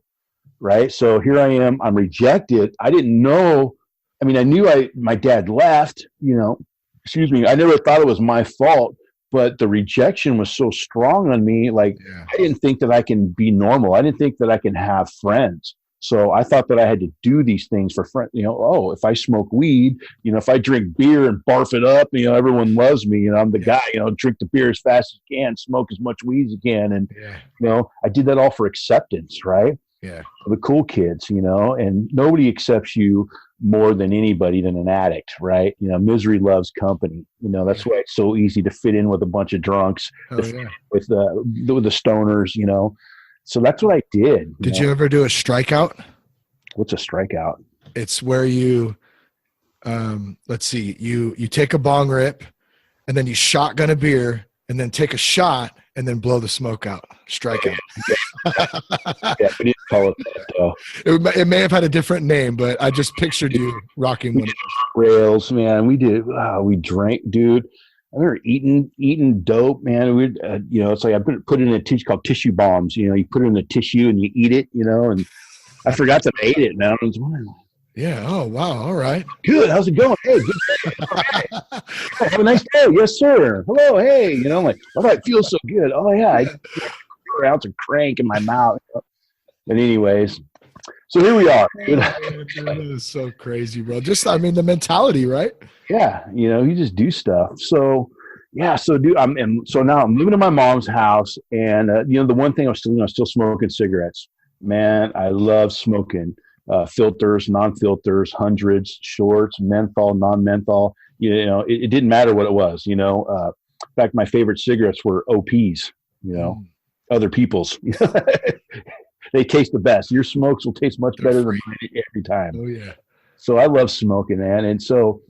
right? So here I am, I'm rejected. I didn't know. I mean, I knew my dad left, I never thought it was my fault, but the rejection was so strong on me. Like, I didn't think that I can be normal. I didn't think that I can have friends. So I thought that I had to do these things for friends. If I smoke weed, if I drink beer and barf it up, everyone loves me. I'm the guy, drink the beer as fast as you can, smoke as much weed as you can. And, I did that all for acceptance, right? Yeah. The cool kids, and nobody accepts you more than anybody than an addict, right? Misery loves company. That's why it's so easy to fit in with a bunch of drunks, with the stoners, So that's what I did. Did you ever do a strikeout? What's a strikeout? It's where you, let's see, you take a bong rip, and then you shotgun a beer, and then take a shot, and then blow the smoke out. Strikeout. We didn't call it that, though. It may have had a different name, but I just pictured you rocking one of those. Rails, man. We did. We drank, dude. I remember eating dope, man. We'd, it's like I put it in a tissue called tissue bombs. You put it in the tissue and you eat it, and I forgot that I ate it, man. I was wondering. Yeah. Oh, wow. All right. Good. How's it going? Hey, good. Right. Have a nice day. Yes, sir. Hello. Hey, I'm like, all right, feels so good. Oh, yeah. I got 4 ounce of crank in my mouth. But anyways, so here we are. That is so crazy, bro. Just, the mentality, right? Yeah. You just do stuff. So, yeah. So, dude, so now I'm living in my mom's house, and, the one thing I'm still smoking cigarettes. Man, I love smoking. Filters, non-filters, hundreds, shorts, menthol, non-menthol. It didn't matter what it was. In fact, my favorite cigarettes were OPs. Other people's. They taste the best. Your smokes will taste much better than mine every time. Oh yeah. So I love smoking, man. And so,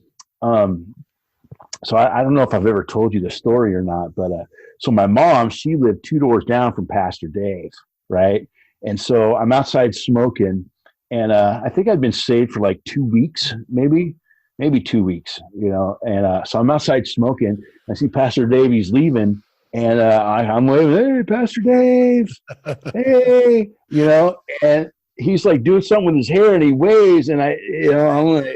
I don't know if I've ever told you the story or not, but so my mom, she lived 2 doors down from Pastor Dave, right? And so I'm outside smoking. And I think I'd been saved for like 2 weeks, maybe 2 weeks, and so I'm outside smoking. I see Pastor Dave, he's leaving, and I'm waving, hey, Pastor Dave, hey, and he's like doing something with his hair, and he waves, and I'm like,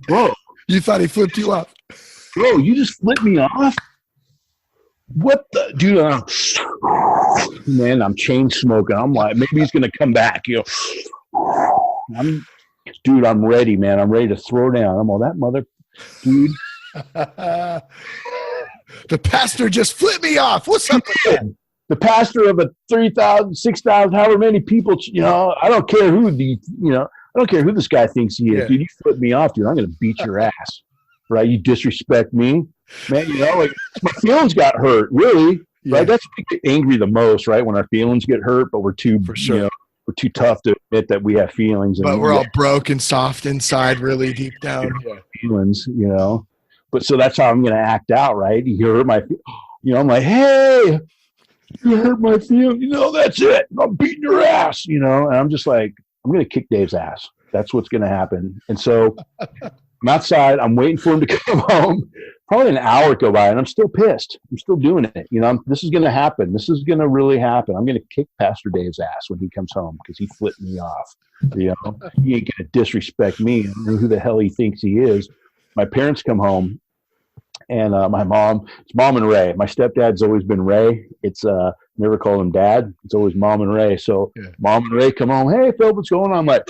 whoa. You thought he flipped you off? Bro, you just flipped me off? What the dude? Man, I'm chain smoking. I'm like, maybe he's gonna come back. I'm ready, man. I'm ready to throw down. I'm all that mother, dude. The pastor just flipped me off. What's up with that? The pastor of a 3,000, 6,000, however many people. I don't care who I don't care who this guy thinks he is, dude. You flip me off, dude. I'm gonna beat your ass, right? You disrespect me. Man, like my feelings got hurt, really. Yeah. Right? That's when we get angry the most, right? When our feelings get hurt, but we're too, for sure. We're too tough to admit that we have feelings. But we're all broke and soft inside, really deep down. Feelings, But so that's how I'm going to act out, right? You hurt my, I'm like, hey, you hurt my feelings. That's it. I'm beating your ass, And I'm just like, I'm going to kick Dave's ass. That's what's going to happen. And so I'm outside. I'm waiting for him to come home. Probably an hour go by, and I'm still pissed. I'm still doing it. This is going to happen. This is going to really happen. I'm going to kick Pastor Dave's ass when he comes home because he flipped me off. He ain't going to disrespect me. I don't know who the hell he thinks he is. My parents come home, and my mom, it's Mom and Ray. My stepdad's always been Ray. It's never called him Dad. It's always Mom and Ray. So Mom and Ray come home. Hey, Phil, what's going on? I'm like,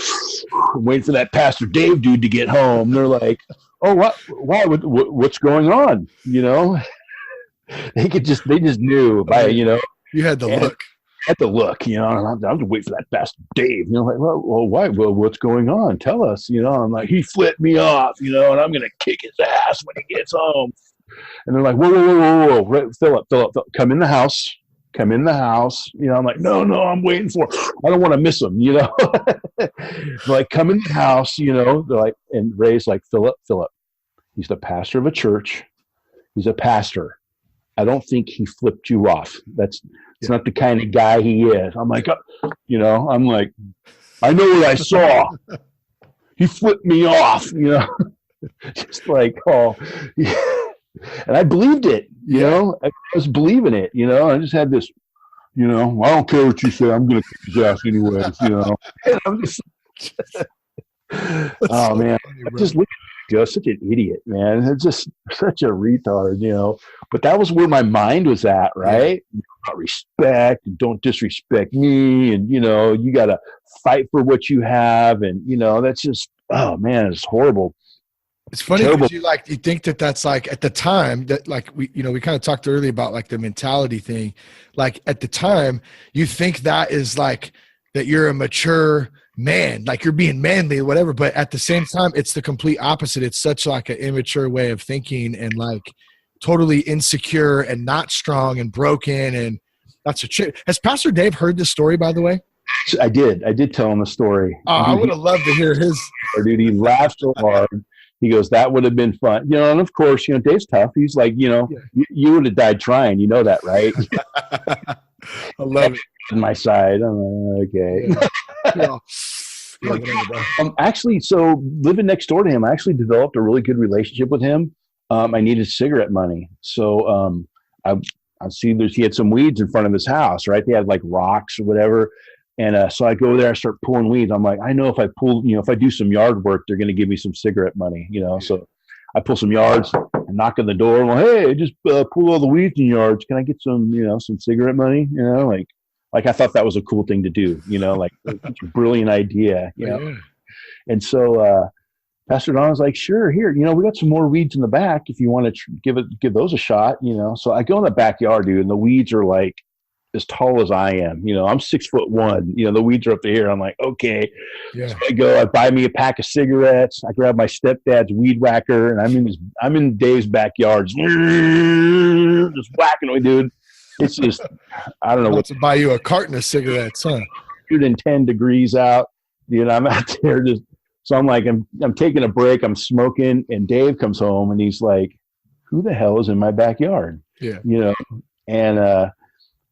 I'm waiting for that Pastor Dave dude to get home. They're like, oh, what? Why? What's going on? They just knew by. You had the look. had to look, you know, and I'm just waiting for that bastard Dave. You know, like, well, why? Well, what's going on? Tell us. You know, I'm like, he flipped me off, you know, and I'm gonna kick his ass when he gets home. And they're like, whoa, Phillip, come in the house. Come in the house. You know, I'm like, no, I'm waiting for him. I don't want to miss him, you know. Like, come in the house, you know. They're like, and Ray's like, Phillip, he's the pastor of a church. He's a pastor. I don't think he flipped you off. It's not the kind of guy he is. I'm like, you know, I'm like, I know what I saw. He flipped me off, you know. Just like, oh, yeah. And I believed it, you know. I was believing it, you know. I just had this, you know, I don't care what you say. I'm going to kick his ass anyways, you know. And I'm just, oh, man. I just look at you, such an idiot, man. It's just such a retard, you know. But that was where my mind was at, right? About respect, and don't disrespect me. And, you know, you got to fight for what you have. And, you know, that's just, oh, man, it's horrible. It's funny because you think that's like at the time that like we kind of talked earlier about like the mentality thing. Like at the time you think that is like that you're a mature man, like you're being manly or whatever. But at the same time, it's the complete opposite. It's such like an immature way of thinking and like totally insecure and not strong and broken. And that's a shit. Has Pastor Dave heard this story, by the way? I did tell him the story. Oh, I would have loved to hear his. Dude, he laughed so hard. He goes, that would have been fun. You know, and of course, you know, Dave's tough. He's like, you know, you would have died trying. You know that, right? I love it. On my side. I'm like, okay. Actually, so living next door to him, I actually developed a really good relationship with him. I needed cigarette money. So I see he had some weeds in front of his house, right? They had like rocks or whatever. And so I go there, I start pulling weeds. I'm like, I know if I pull, you know, if I do some yard work, they're going to give me some cigarette money, you know. So I pull some yards, I knock on the door. I'm like, hey, just pull all the weeds in yards. Can I get some, you know, some cigarette money? You know, like I thought that was a cool thing to do, you know, like it's a brilliant idea, you know. Yeah. And so Pastor Don was like, sure, here, you know, we got some more weeds in the back if you want to give those a shot, you know. So I go in the backyard, dude, and the weeds are like as tall as I am. You know, I'm 6'1", you know, the weeds are up to here. I'm like, okay. Yeah. So I go, I buy me a pack of cigarettes. I grab my stepdad's weed whacker, and I'm in Dave's backyard, just whacking away, dude. It's just, I don't know. To buy you a carton of cigarettes, huh? 110 degrees out, dude. I'm out there just, so I'm like, I'm taking a break. I'm smoking, and Dave comes home, and he's like, who the hell is in my backyard? Yeah. You know, and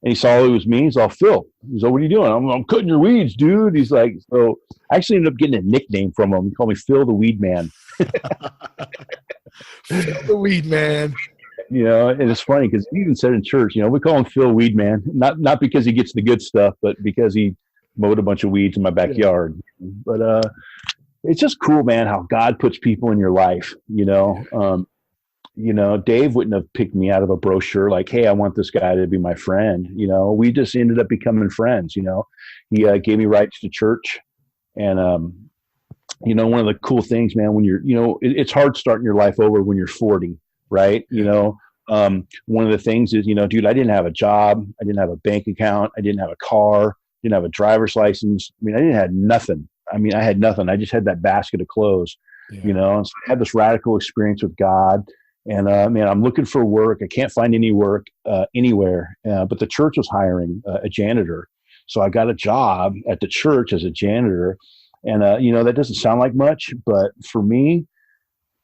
he saw it was me. He's all, Phil. He's like, what are you doing? I'm cutting your weeds, dude. He's like, so I actually ended up getting a nickname from him. He called me Phil the Weed Man. Phil the Weed Man. You know, and it's funny because he even said in church, you know, we call him Phil Weed Man, not because he gets the good stuff, but because he mowed a bunch of weeds in my backyard. Yeah. But it's just cool, man, how God puts people in your life, you know. You know, Dave wouldn't have picked me out of a brochure like, hey, I want this guy to be my friend. You know, we just ended up becoming friends. You know, he gave me rights to church. And, you know, one of the cool things, man, when you're, you know, it's hard starting your life over when you're 40, right? You know, one of the things is, you know, dude, I didn't have a job. I didn't have a bank account. I didn't have a car. Didn't have a driver's license. I mean, I didn't have nothing. I had nothing. I just had that basket of clothes, you know, and so I had this radical experience with God. And man, I'm looking for work. I can't find any work anywhere. But the church was hiring a janitor, so I got a job at the church as a janitor. And you know, that doesn't sound like much, but for me,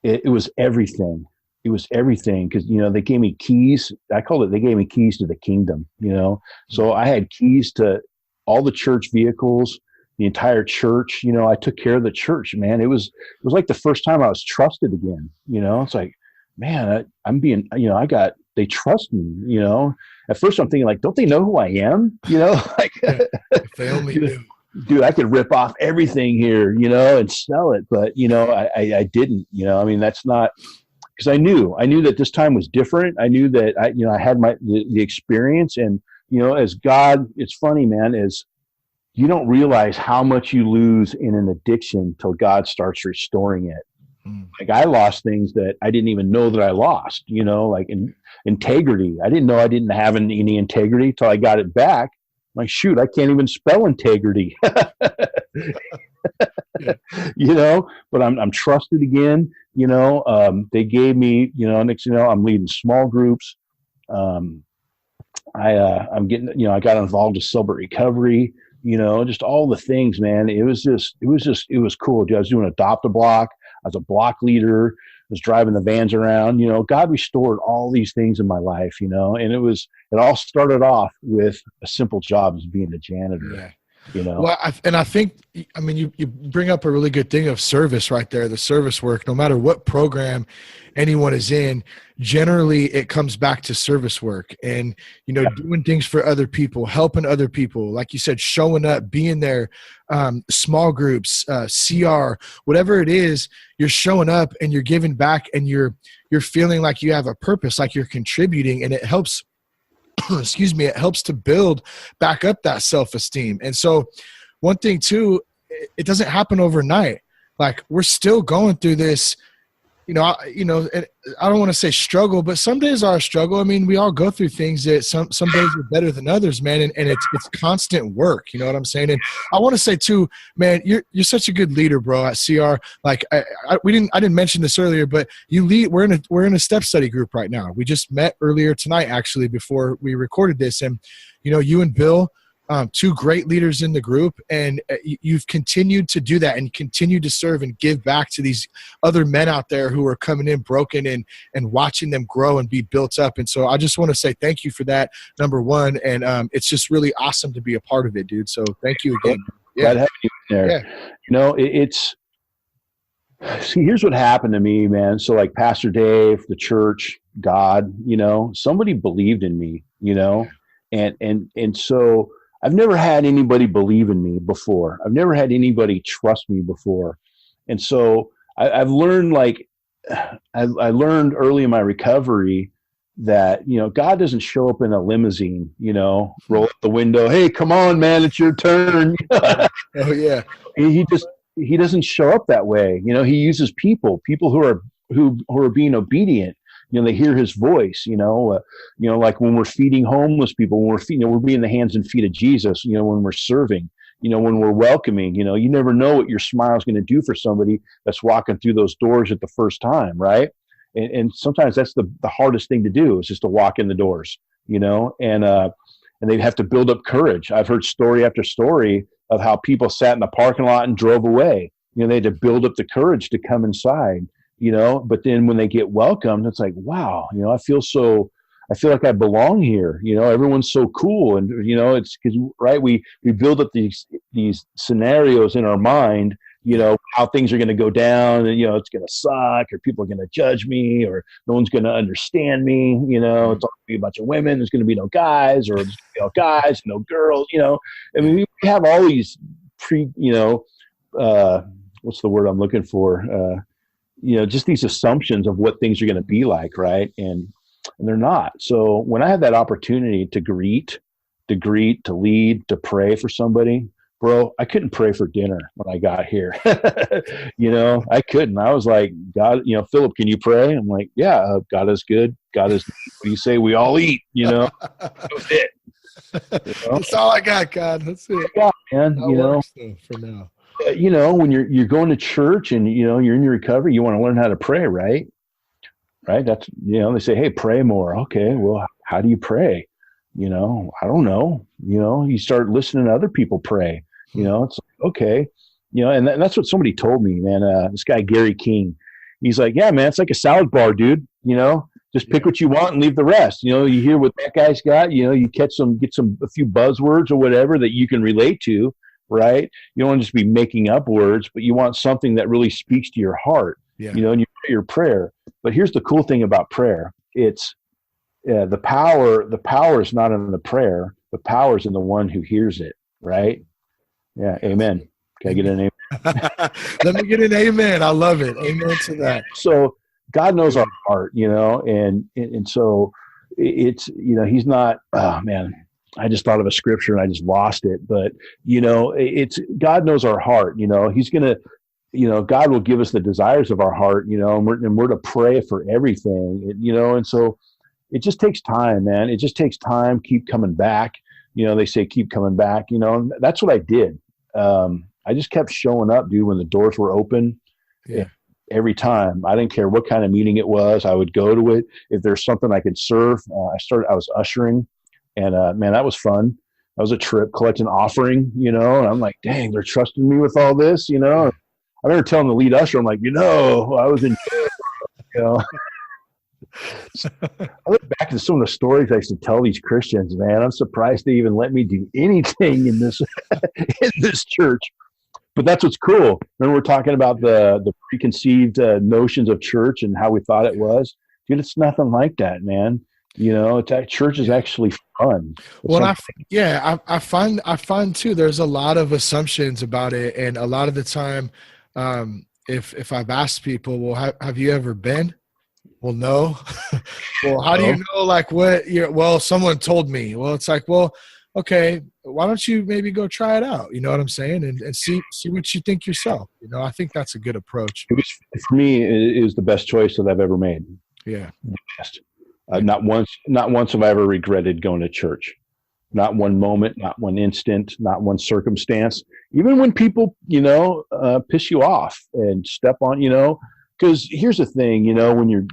it was everything. It was everything because, you know, they gave me keys. I called it. They gave me keys to the kingdom. You know, so I had keys to all the church vehicles, the entire church. You know, I took care of the church. Man, it was like the first time I was trusted again. You know, it's like, man, I'm being, you know, they trust me, you know. At first I'm thinking like, don't they know who I am? You know, like if they only knew. Dude, I could rip off everything here, you know, and sell it. But, you know, I didn't, you know, I mean, that's not, because I knew that this time was different. I knew that I had the experience. And, you know, as God, it's funny, man, is you don't realize how much you lose in an addiction till God starts restoring it. Like I lost things that I didn't even know that I lost, you know, like integrity. I didn't know I didn't have any integrity till I got it back. I'm like, shoot, I can't even spell integrity. But I'm trusted again. They gave me, next thing you know, I'm leading small groups. I'm getting, I got involved with sober recovery, just all the things, man. It was cool. I was doing Adopt a Block. I was a block leader. I was driving the vans around. God restored all these things in my life, and it all started off with a simple job as being a janitor. Yeah. Well, I think, you bring up a really good thing of service right there, the service work. No matter what program anyone is in, generally it comes back to service work and, doing things for other people, helping other people. Like you said, showing up, being there, small groups, CR, whatever it is, you're showing up and you're giving back and you're feeling like you have a purpose, like you're contributing, and it helps it helps to build back up that self-esteem. And so one thing too, it doesn't happen overnight. Like, we're still going through this, I don't want to say struggle, but some days are a struggle. We all go through things that some days are better than others, man. And it's constant work. You know what I'm saying? And I want to say too, man, you're such a good leader, bro, at CR. Like I didn't mention this earlier, but you lead, we're in a step study group right now. We just met earlier tonight, actually, before we recorded this. And, you and Bill, two great leaders in the group, and you've continued to do that and continue to serve and give back to these other men out there who are coming in broken and watching them grow and be built up. And so I just want to say thank you for that, number one. And it's just really awesome to be a part of it, dude. So thank you again. Glad to have you there. Yeah. See, here's what happened to me, man. So like Pastor Dave, the church, God, somebody believed in me, and so I've never had anybody believe in me before. I've never had anybody trust me before. And so I've learned, I learned early in my recovery that, God doesn't show up in a limousine, roll up the window. Hey, come on, man, it's your turn. Oh yeah. He doesn't show up that way. He uses people who are being obedient. They hear his voice, like when we're feeding homeless people, when we're being the hands and feet of Jesus, when we're serving, when we're welcoming, you never know what your smile is going to do for somebody that's walking through those doors at the first time. Right. And sometimes that's the hardest thing to do, is just to walk in the doors, and they have to build up courage. I've heard story after story of how people sat in the parking lot and drove away. They had to build up the courage to come inside. But then when they get welcomed, it's like, wow, I feel like I belong here. Everyone's so cool. And, it's because, right, we build up these scenarios in our mind, how things are going to go down, and, it's going to suck, or people are going to judge me, or no one's going to understand me. It's all going to be a bunch of women. There's going to be no guys, or there's going to be no guys, no girls, we have all these what's the word I'm looking for? Just these assumptions of what things are going to be like, right? And they're not. So when I had that opportunity to greet, to lead, to pray for somebody, bro, I couldn't pray for dinner when I got here. I couldn't. I was like, God, Phillip, can you pray? I'm like, yeah, God is good. God is, what do you say? We all eat, That was it. That's all I got, God. That's it. Yeah, man, for now. When you're going to church and, you're in your recovery, you want to learn how to pray, right? Right. That's, they say, hey, pray more. Okay. Well, how do you pray? I don't know, you start listening to other people pray, it's like, okay. And that's what somebody told me, man. This guy, Gary King, he's like, yeah, man, it's like a salad bar, dude. Just pick what you want and leave the rest. You hear what that guy's got, you get a few buzzwords or whatever that you can relate to. Right? You don't want to just be making up words, but you want something that really speaks to your heart, and your prayer. But here's the cool thing about prayer. It's the power is not in the prayer. The power is in the one who hears it. Right? Yeah. Amen. Can I get an amen? Let me get an amen. I love it. Amen to that. So God knows our heart, and so it's, he's not, oh man, I just thought of a scripture and I just lost it. But, it's God knows our heart. He's going to, God will give us the desires of our heart, and we're to pray for everything, and so it just takes time, man. It just takes time. Keep coming back, they say, keep coming back, and that's what I did. I just kept showing up, dude, when the doors were open. Yeah. Every time. I didn't care what kind of meeting it was. I would go to it. If there's something I could serve, I was ushering, and man, that was fun. That was a trip, collecting offering, and I'm like, dang, they're trusting me with all this, I remember telling the lead usher, I'm like, I was in jail, I look back at some of the stories I used to tell these Christians, man. I'm surprised they even let me do anything in this in this church. But that's what's cool. When we're talking about the preconceived notions of church and how we thought it was, dude, it's nothing like that, man. Church is actually fun. I find too, there's a lot of assumptions about it. And a lot of the time, if I've asked people, well, have you ever been? Well, no. Well, how do you know, like, well, someone told me. Well, it's like, well, okay, why don't you maybe go try it out? You know what I'm saying? And see what you think yourself. I think that's a good approach. For me, it is the best choice that I've ever made. Yeah. The best. Not once have I ever regretted going to church. Not one moment, not one instant, not one circumstance. Even when people, piss you off and step on, because here's the thing, when you're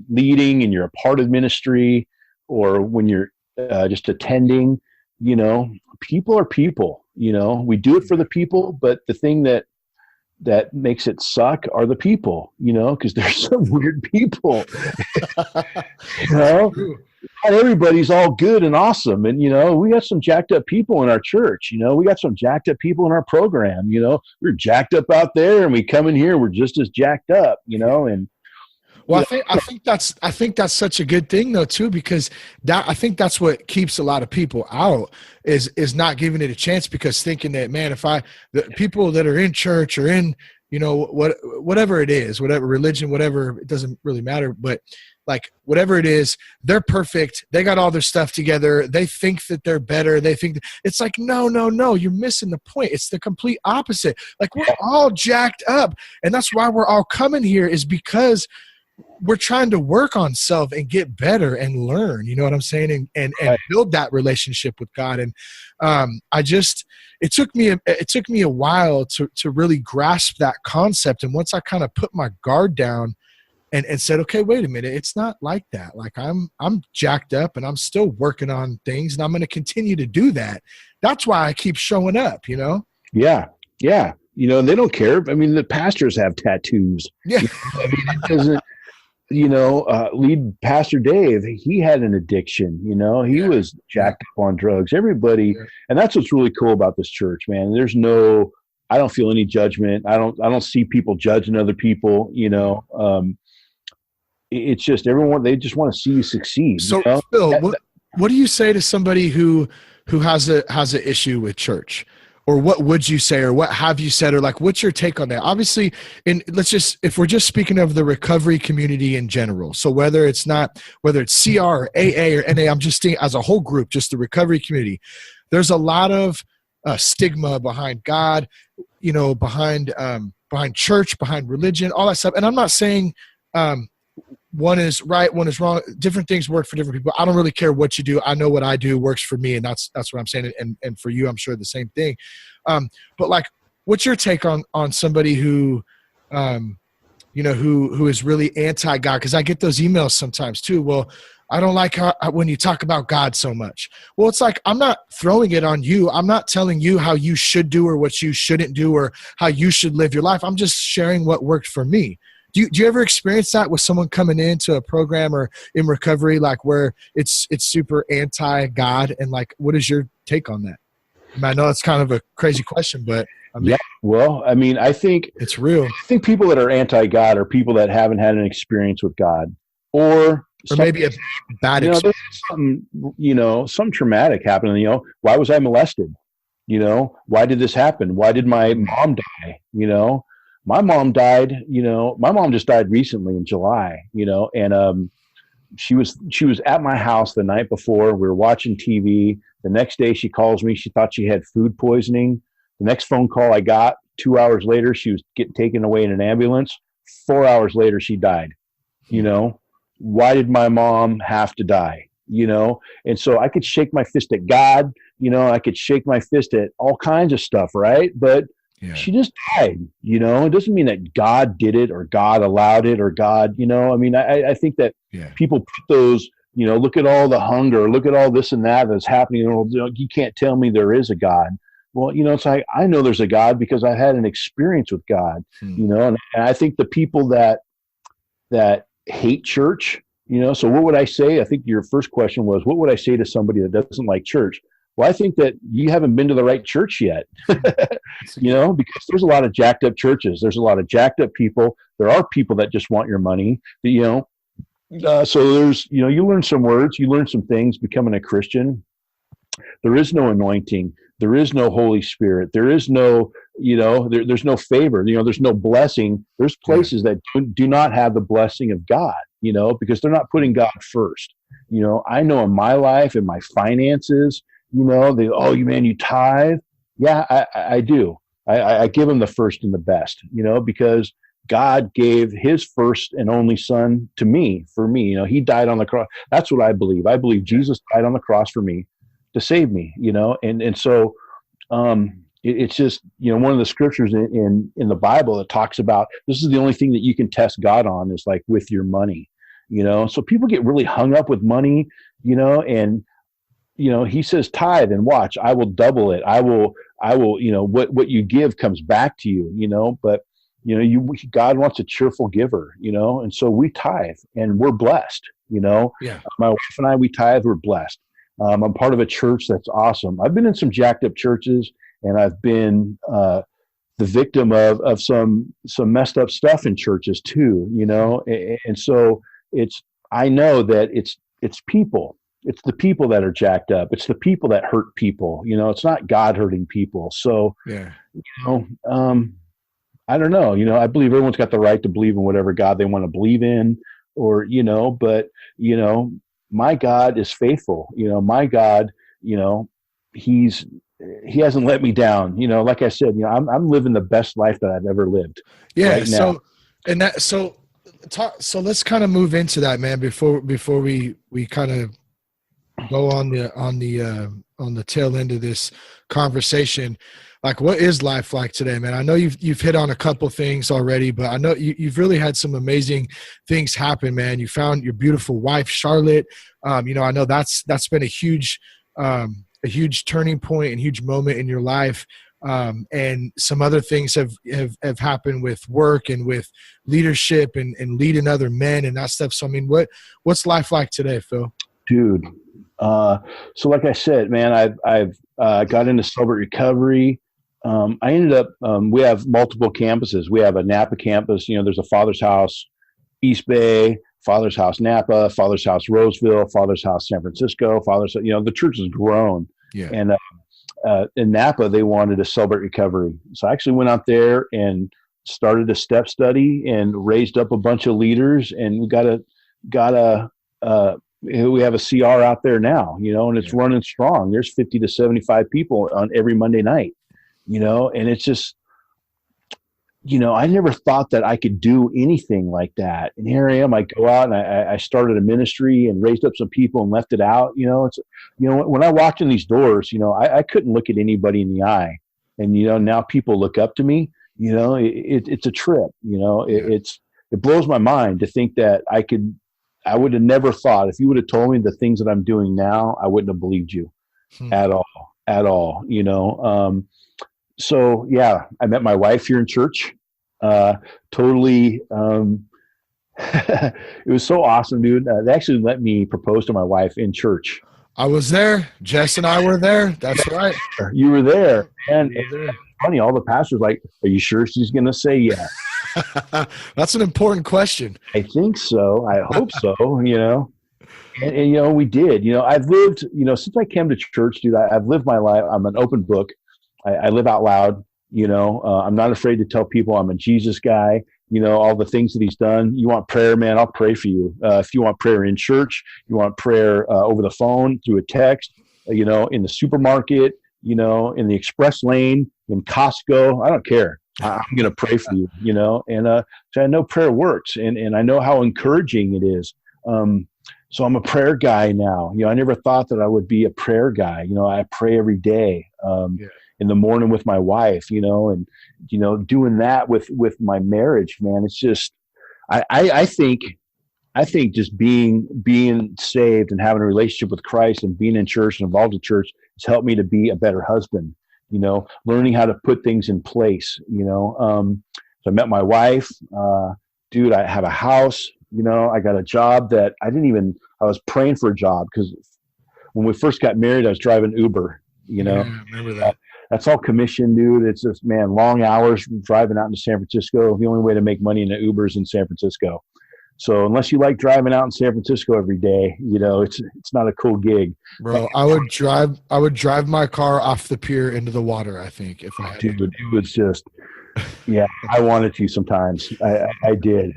leading and you're a part of ministry, or when you're just attending, people are people. We do it for the people, but the thing that makes it suck are the people, because there's some weird people. Not everybody's all good and awesome. And, we got some jacked up people in our church. We got some jacked up people in our program. We're jacked up out there, and we come in here, we're just as jacked up, and well, I think that's such a good thing though too, because I think that's what keeps a lot of people out is not giving it a chance, because thinking that, man, the people that are in church or in, whatever it is, whatever religion, whatever, it doesn't really matter, but like whatever it is, they're perfect. They got all their stuff together. They think that they're better. They think it's like, no, you're missing the point. It's the complete opposite. Like, we're all jacked up, and that's why we're all coming here, is because we're trying to work on self and get better and learn, you know what I'm saying? And build that relationship with God. And it took me a while to really grasp that concept. And once I kind of put my guard down and said, okay, wait a minute, it's not like that. Like, I'm jacked up and I'm still working on things, and I'm going to continue to do that. That's why I keep showing up, Yeah. Yeah. They don't care. I mean, the pastors have tattoos. Yeah. It doesn't, lead pastor Dave, he had an addiction, he was jacked up on drugs. Everybody. Yeah. And that's what's really cool about this church, man. I don't feel any judgment. I don't see people judging other people, it's just everyone, they just want to see you succeed. So Phil, what do you say to somebody who has an issue with church? Or what would you say, or what have you said, or like, what's your take on that? Obviously, if we're just speaking of the recovery community in general, so whether it's CR or AA or NA, I'm just thinking as a whole group, just the recovery community, there's a lot of stigma behind God, behind church, behind religion, all that stuff. And I'm not saying one is right, one is wrong. Different things work for different people. I don't really care what you do. I know what I do works for me, and that's what I'm saying. And for you, I'm sure the same thing. But like, what's your take on somebody who is really anti-God? Because I get those emails sometimes too. Well, I don't like when you talk about God so much. Well, it's like, I'm not throwing it on you. I'm not telling you how you should do or what you shouldn't do or how you should live your life. I'm just sharing what worked for me. Do you ever experience that with someone coming into a program or in recovery, like where it's super anti-God, and like, what is your take on that? I know it's kind of a crazy question, but yeah. Well, I mean, I think it's real. I think people that are anti-God are people that haven't had an experience with God, or maybe a bad experience. Some traumatic happened. Why was I molested? Why did this happen? Why did my mom die? My mom died, my mom just died recently in July, and she was at my house the night before. We were watching TV. The next day she calls me. She thought she had food poisoning. The next phone call I got, 2 hours later, she was getting taken away in an ambulance. 4 hours later, she died. Why did my mom have to die? And so I could shake my fist at God, I could shake my fist at all kinds of stuff, right? But she just died, it doesn't mean that God did it or God allowed it or God, I think that people put those, look at all the hunger, look at all this and that that's happening. You can't tell me there is a God. Well, it's like, I know there's a God because I had an experience with God, and I think the people that hate church, so what would I say? I think your first question was, what would I say to somebody that doesn't like church? Well, I think that you haven't been to the right church yet, because there's a lot of jacked up churches. There's a lot of jacked up people. There are people that just want your money, so there's, you learn some words, you learn some things becoming a Christian. There is no anointing. There is no Holy Spirit. There is no, there's no favor, there's no blessing. There's places that do not have the blessing of God, because they're not putting God first. I know in my life, in my finances, you tithe. Yeah, I do. I give him the first and the best, because God gave his first and only son to me, for me. He died on the cross. That's what I believe. I believe Jesus died on the cross for me to save me, and so it's just, one of the scriptures in the Bible that talks about, this is the only thing that you can test God on is like with your money, so people get really hung up with money, and he says tithe and watch, I will double it. I will, what you give comes back to you, but God wants a cheerful giver, and so we tithe and we're blessed, my wife and I, we tithe, we're blessed. I'm part of a church that's awesome. I've been in some jacked up churches, and I've been the victim of some messed up stuff in churches too, and so I know that it's people. It's the people that are jacked up. It's the people that hurt people. It's not God hurting people. So, I don't know. I believe everyone's got the right to believe in whatever God they want to believe in, or but my God is faithful. My God, he hasn't let me down. Like I said, I'm living the best life that I've ever lived. Yeah. Right now. So let's kind of move into that, man, before we kind of go on the tail end of this conversation. Like, what is life like today, man? I know you've hit on a couple things already, but I know you've really had some amazing things happen, man. You found your beautiful wife, Charlotte. I know that's been a huge turning point and huge moment in your life. And some other things have happened with work and with leadership and leading other men and that stuff. So, I mean, what's life like today, Phil? Dude. So like I said, man, I've got into sober recovery. I ended up, we have multiple campuses. We have a Napa campus. There's a Father's House, East Bay, Father's House, Napa, Father's House, Roseville, Father's House, San Francisco, the church has grown. Yeah. And, in Napa, they wanted a celebrate recovery. So I actually went out there and started a step study and raised up a bunch of leaders, and we we have a CR out there now, and it's running strong. There's 50 to 75 people on every Monday night, and it's just, I never thought that I could do anything like that. And here I am, I go out and I started a ministry and raised up some people and left it out. It's, when I walked in these doors, I couldn't look at anybody in the eye, and, now people look up to me, it's a trip, it blows my mind to think that I would have never thought, if you would have told me the things that I'm doing now, I wouldn't have believed you at all, So yeah, I met my wife here in church. Totally. It was so awesome, dude. They actually let me propose to my wife in church. I was there. Jess and I were there. That's right. You were there. And it's funny. All the pastors like, are you sure she's going to say yes? That's an important question. I think so. I hope so, and we did, I've lived, since I came to church, dude, I've lived my life. I'm an open book. I live out loud, I'm not afraid to tell people I'm a Jesus guy, all the things that he's done. You want prayer, man, I'll pray for you. If you want prayer in church, you want prayer over the phone, through a text, in the supermarket, in the express lane, in Costco, I don't care. I'm going to pray for you, and so I know prayer works, and I know how encouraging it is So I'm a prayer guy now. I never thought that I would be a prayer guy. I pray every day in the morning with my wife, and, doing that with my marriage, man. It's just, I think just being saved and having a relationship with Christ and being in church and involved in church has helped me to be a better husband, learning how to put things in place, So I met my wife, dude, I have a house, I got a job that I was praying for a job because when we first got married, I was driving Uber, Yeah, I remember that. That's all commission, dude. It's just, man, long hours driving out into San Francisco. The only way to make money in an Uber is in San Francisco. So unless you like driving out in San Francisco every day, it's not a cool gig. Bro, I would drive my car off the pier into the water, I think, if I had Dude, to. it was just, yeah, I wanted to sometimes. I did.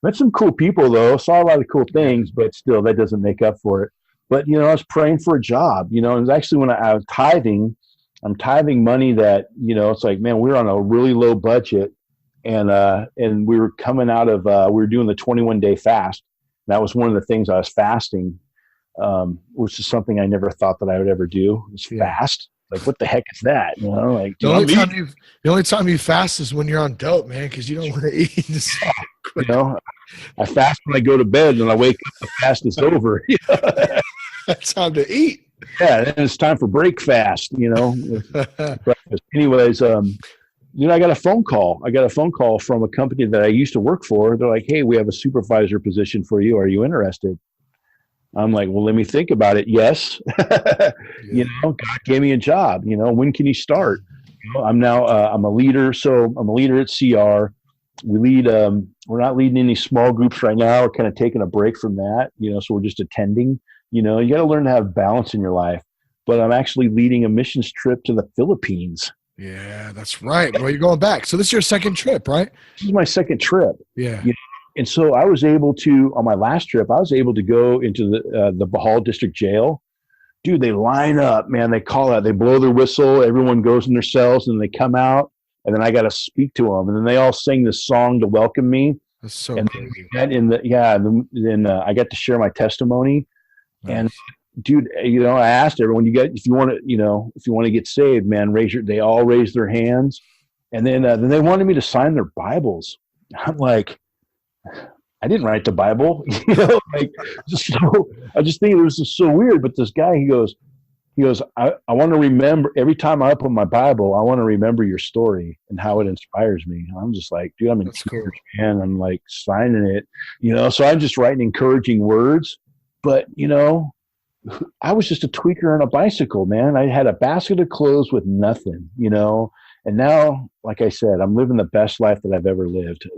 Met some cool people, though. Saw a lot of cool things, but still, that doesn't make up for it. But, I was praying for a job. It was actually when I was tithing. I'm tithing money that, it's like, man, we're on a really low budget. And we were coming out of, we were doing the 21-day fast. That was one of the things I was fasting, which is something I never thought that I would ever do. Was fast. Like, what the heck is that? Like the only time you fast is when you're on dope, man, because you don't want to eat. I fast when I go to bed, and I wake up, the fast is over. That's time to eat. Yeah, and it's time for break fast. Breakfast. Anyways, I got a phone call. I got a phone call from a company that I used to work for. They're like, "Hey, we have a supervisor position for you. Are you interested?" I'm like, "Well, let me think about it." Yes. God gave me a job. When can you start? I'm a leader. So I'm a leader at CR. We lead, we're not leading any small groups right now. We're kind of taking a break from that, so we're just attending. You got to learn to have balance in your life. But I'm actually leading a missions trip to the Philippines. Yeah, that's right. Well, you're going back. So this is your second trip, right? This is my second trip. Yeah. And so I was able to, on my last trip, I was able to go into the Bahal District Jail. Dude, they line up, man. They call out, they blow their whistle. Everyone goes in their cells and they come out. And then I got to speak to them. And then they all sing this song to welcome me. That's so crazy. Then I got to share my testimony. Nice. And dude, I asked everyone, if you want to get saved, man, they all raised their hands. And then they wanted me to sign their Bibles. I'm like, I didn't write the Bible, I just think it was just so weird. But this guy, he goes, I want to remember every time I open my Bible, I want to remember your story and how it inspires me. I'm just like, dude, I'm in tears, man. I'm like signing it, so I'm just writing encouraging words. But, I was just a tweaker on a bicycle, man. I had a basket of clothes with nothing, and now, like I said, I'm living the best life that I've ever lived.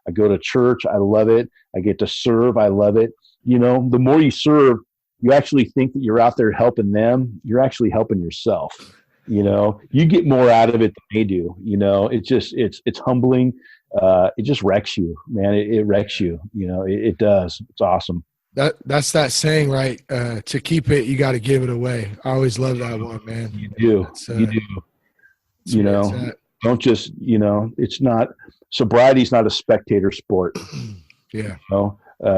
I go to church. I love it. I get to serve. I love it. The more you serve, you actually think that you're out there helping them. You're actually helping yourself. You get more out of it than they do. It's humbling. It just wrecks you, man. It wrecks you. It does. It's awesome. That's that saying, right? To keep it, you got to give it away. I always love that one, man. You do. You do. Don't just, it's not, sobriety's not a spectator sport. Yeah.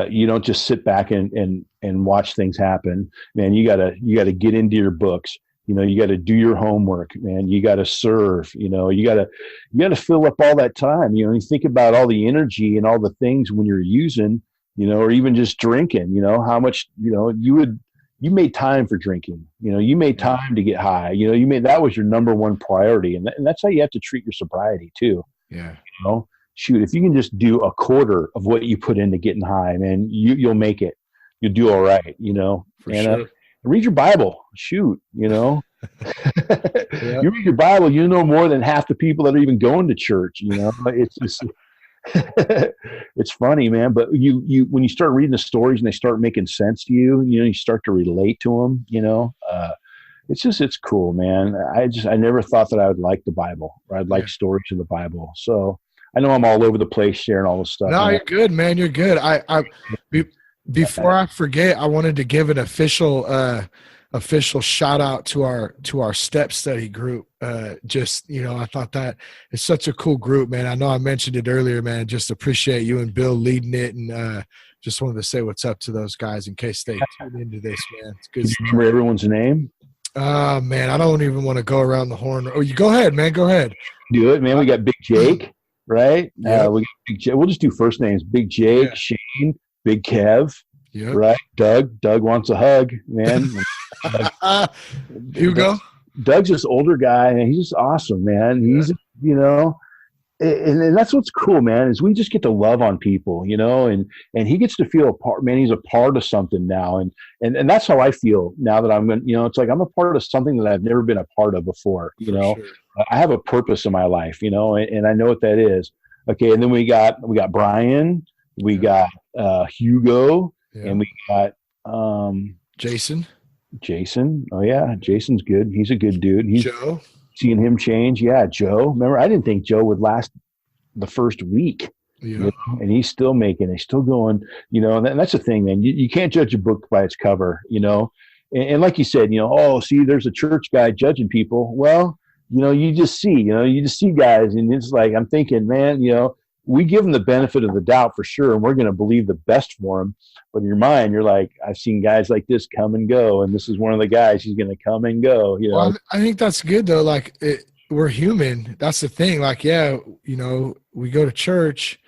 You don't just sit back and watch things happen, man. You gotta get into your books. You got to do your homework, man. You got to serve. You got to fill up all that time. You think about all the energy and all the things when you're using, or even just drinking. How much you made time for drinking. You made time to get high. That was your number one priority, and that's how you have to treat your sobriety too. Yeah. Shoot, if you can just do a quarter of what you put into getting high, man, you'll make it. You'll do all right. For sure. Read your Bible. Shoot, You read your Bible, you know more than half the people that are even going to church. It's just, it's funny, man. But you when you start reading the stories and they start making sense to you, you start to relate to them. It's cool, man. I never thought that I would like the Bible or I'd like stories in the Bible. So I know I'm all over the place sharing all this stuff. No, you're good, man. You're good. Before I forget, I wanted to give an official shout out to our step study group. I thought that it's such a cool group, man. I know I mentioned it earlier, man. Just appreciate you and Bill leading it and just wanted to say what's up to those guys in case they tune into this, man. It's good. Do you remember everyone's name? Man, I don't even want to go around the horn. Oh, you go ahead, man. Go ahead. Do it, man. We got Big Jake, right? Yep. We got Big Jake. We'll just do first names. Big Jake, Yeah. Shane, Big Kev, Yep. right? Doug wants a hug, man. Hugo. Doug's this older guy, and he's just awesome, man. He's, you know, and that's what's cool, man, is we just get to love on people, you know, and he gets to feel a part, man. He's a part of something now. And that's how I feel now that I'm, you know, it's like I'm a part of something that I've never been a part of before, you know. Sure. I have a purpose in my life, you know, and I know what that is. Okay. And then we got Brian, we got Hugo, and we got Jason. Oh yeah, Jason's good. He's a good dude. He's Joe. Seeing him change. Yeah, Joe. Remember, I didn't think Joe would last the first week. Yeah. You know? And he's still making it. He's still going, you know, and that's the thing, man. You can't judge a book by its cover, you know. And like you said, you know, oh, see, there's a church guy judging people. Well, you know, you just see guys, and it's like, I'm thinking, man, you know, we give them the benefit of the doubt for sure, and we're going to believe the best for them. But in your mind, you're like, I've seen guys like this come and go, and this is one of the guys. He's going to come and go. You know, well, I think that's good though. Like, we're human. That's the thing. Like, yeah, you know, we go to church,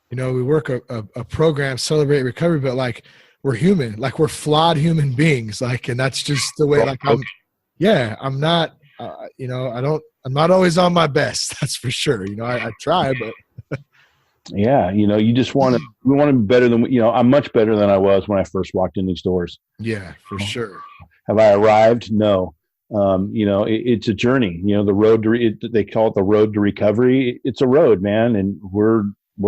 you know, we work a program, Celebrate Recovery, but like, we're human. Like, we're flawed human beings. Like, and that's just the way. Like, I'm not. You know, I'm not always on my best. That's for sure. You know, I try, but. Yeah, you know, you just want to. We want to be better than, you know. I'm much better than I was when I first walked in these doors. Yeah, for sure. Have I arrived? No. You know, it's a journey. You know, the road to they call it the road to recovery. It's a road, man, and we're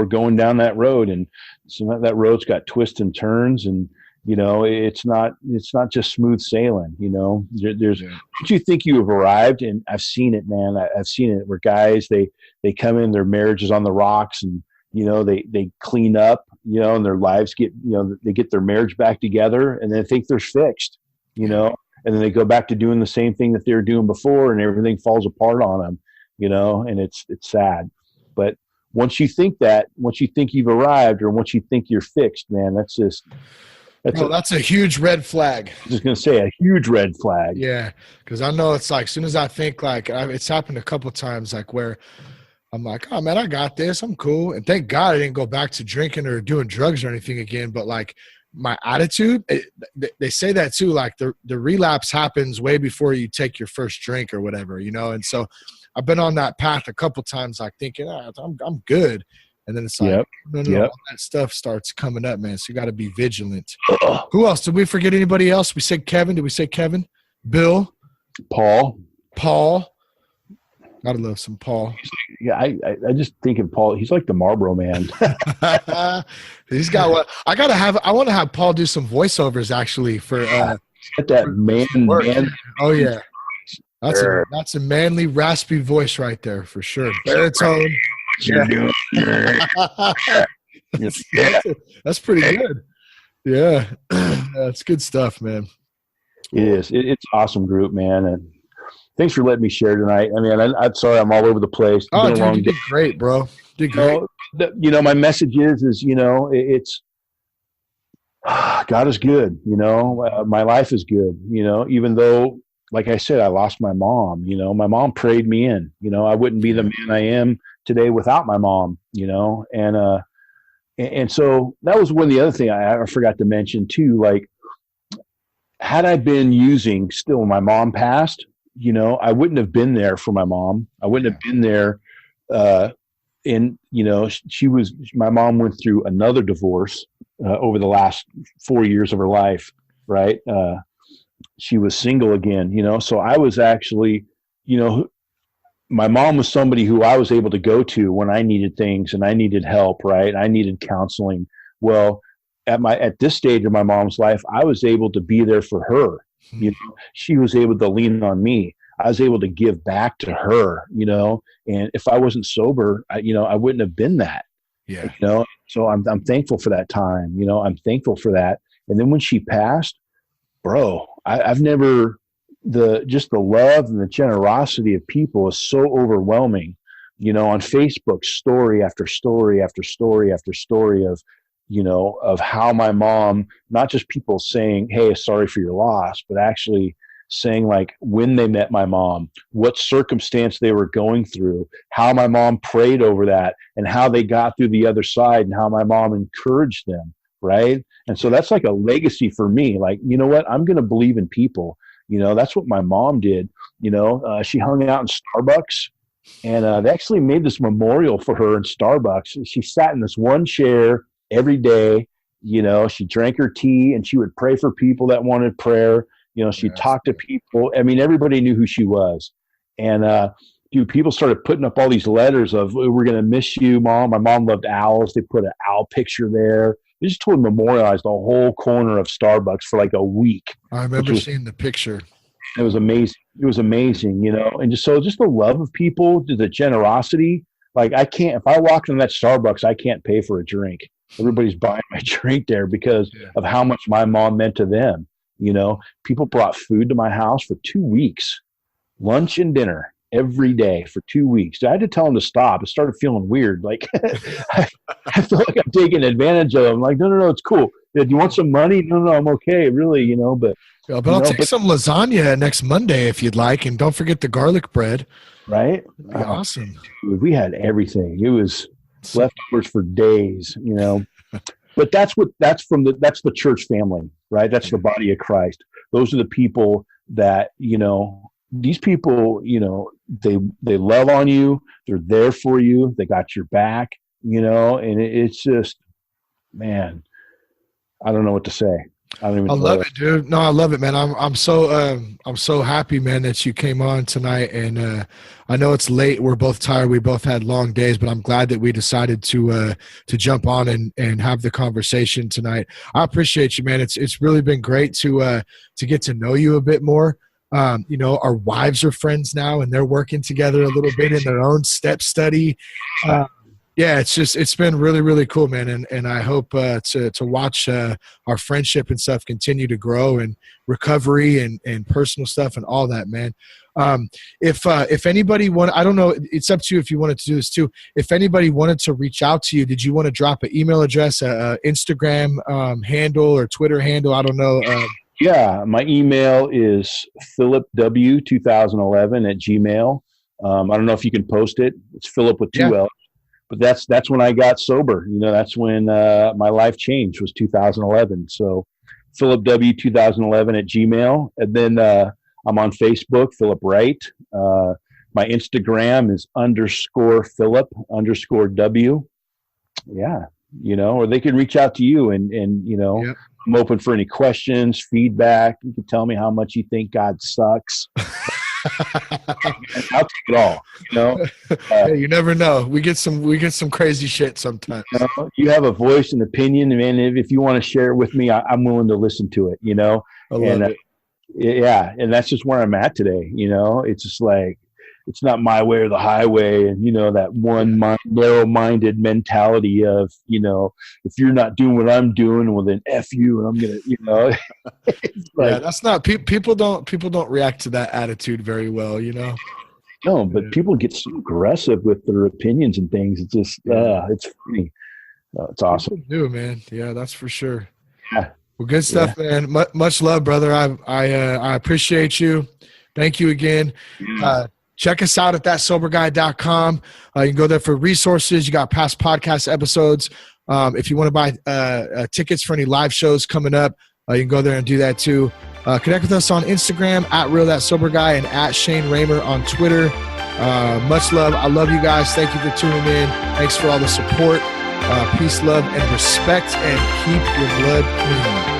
going down that road, and so that road's got twists and turns, and you know, it's not just smooth sailing. You know, there's. Don't you think you have arrived? And I've seen it, man. I've seen it where guys they come in, their marriage is on the rocks, and you know, they clean up, you know, and their lives get, you know, they get their marriage back together, and they think they're fixed, you know, and then they go back to doing the same thing that they were doing before, and everything falls apart on them, you know, and it's sad. But once you think you've arrived, or once you think you're fixed, man, that's a huge red flag. I was just going to say, a huge red flag. Yeah. Cause I know it's like, as soon as I think, like, it's happened a couple of times, like where I'm like, oh man, I got this. I'm cool. And thank God I didn't go back to drinking or doing drugs or anything again. But like my attitude, they say that too. Like the relapse happens way before you take your first drink or whatever, you know? And so I've been on that path a couple times, like thinking, I'm good. And then it's like, no, all that stuff starts coming up, man. So you got to be vigilant. Who else? Did we forget anybody else? We said Kevin. Did we say Kevin? Bill? Paul. Gotta love some Paul. Yeah, I just think of Paul. He's like the Marlboro Man. He's got what I gotta have. I want to have Paul do some voiceovers actually for that man. Oh yeah, that's a manly, raspy voice right there for sure. Baritone. Yeah. That's pretty good. Yeah, that's good stuff, man. It is. It's awesome group, man, and. Thanks for letting me share tonight. I mean, I'm sorry I'm all over the place. Oh, dude, you did great, bro. Did great. You know, my message is, you know, it's God is good. You know, my life is good. You know, even though, like I said, I lost my mom. You know, my mom prayed me in. You know, I wouldn't be the man I am today without my mom. You know, and so that was one of the other things I forgot to mention too. Like, had I been using still when my mom passed, you know, I wouldn't have been there for my mom. I wouldn't have been there. You know, my mom went through another divorce over the last 4 years of her life. Right. She was single again, you know, so I was actually, you know, my mom was somebody who I was able to go to when I needed things and I needed help. Right. I needed counseling. Well, at this stage of my mom's life, I was able to be there for her. You know, she was able to lean on me. I was able to give back to her, you know, and if I wasn't sober, you know, I wouldn't have been that. Yeah. You know, so I'm thankful for that time. You know, I'm thankful for that. And then when she passed, bro, I've never the love and the generosity of people is so overwhelming. You know, on Facebook, story after story after story after story of of how my mom, not just people saying, hey, sorry for your loss, but actually saying like when they met my mom, what circumstance they were going through, how my mom prayed over that, and how they got through the other side, and how my mom encouraged them, right? And so that's like a legacy for me. Like, you know what? I'm going to believe in people. That's what my mom did. She hung out in Starbucks, and they actually made this memorial for her in Starbucks. She sat in this one chair every day. She drank her tea, and she would pray for people that wanted prayer. She talked to people. I mean, everybody knew who she was. And, people started putting up all these letters of, we're going to miss you, Mom. My mom loved owls. They put an owl picture there. They just totally memorialized the whole corner of Starbucks for like a week. I remember seeing the picture. It was amazing. It was amazing, and just the love of people, the generosity. Like if I walked in that Starbucks, I can't pay for a drink. Everybody's buying my drink there because of how much my mom meant to them. People brought food to my house for 2 weeks, lunch and dinner every day for 2 weeks. I had to tell them to stop. I started feeling weird. Like I feel like I'm taking advantage of them. Like, no, it's cool. Do you want some money? No, I'm okay. Really, but I'll take some lasagna next Monday if you'd like, and don't forget the garlic bread. Right? Awesome. Dude, we had everything. It was leftovers for days. But that's the church family, right? That's the body of Christ. Those are the people that, these people, they love on you. They're there for you. They got your back, and it's just, man, I don't know what to say. I love it, dude. No, I love it, man. I'm so happy, man, that you came on tonight. And I know it's late. We're both tired. We both had long days, but I'm glad that we decided to jump on and have the conversation tonight. I appreciate you, man. It's really been great to get to know you a bit more. Our wives are friends now, and they're working together a little bit in their own step study. It's been really, really cool, man. And I hope to watch our friendship and stuff continue to grow, and recovery and personal stuff and all that, man. If anybody I don't know, it's up to you if you wanted to do this too. If anybody wanted to reach out to you, did you want to drop an email address, a Instagram handle or Twitter handle? I don't know. Yeah, my email is philipw2011@gmail. I don't know if you can post it. It's Philip with two L's. But that's when I got sober. That's when my life changed, was 2011. So philipw2011@gmail. And then I'm on Facebook, Phillip Wright. My Instagram is _Philip_W. Yeah. Or they can reach out to you and I'm open for any questions, feedback. You can tell me how much you think God sucks. I'll take it all. Hey, you never know. We get some crazy shit sometimes. You have a voice and opinion, man. If you want to share it with me, I'm willing to listen to it. I love it. Yeah, and that's just where I'm at today. It's just like, it's not my way or the highway, and that narrow-minded mentality of if you're not doing what I'm doing, well then F you, and I'm gonna that's not people don't react to that attitude very well, No, but people get so aggressive with their opinions and things. It's just it's funny. It's awesome. People do, man. Yeah, that's for sure. Yeah. Well, good stuff, man. Much love, brother. I appreciate you. Thank you again. Check us out at thatsoberguy.com. You can go there for resources. You got past podcast episodes. If you want to buy tickets for any live shows coming up, you can go there and do that too. Connect with us on Instagram at @realthatsoberguy and at Shane Raymer on Twitter. Much love. I love you guys. Thank you for tuning in. Thanks for all the support. Peace, love, and respect, and keep your blood clean.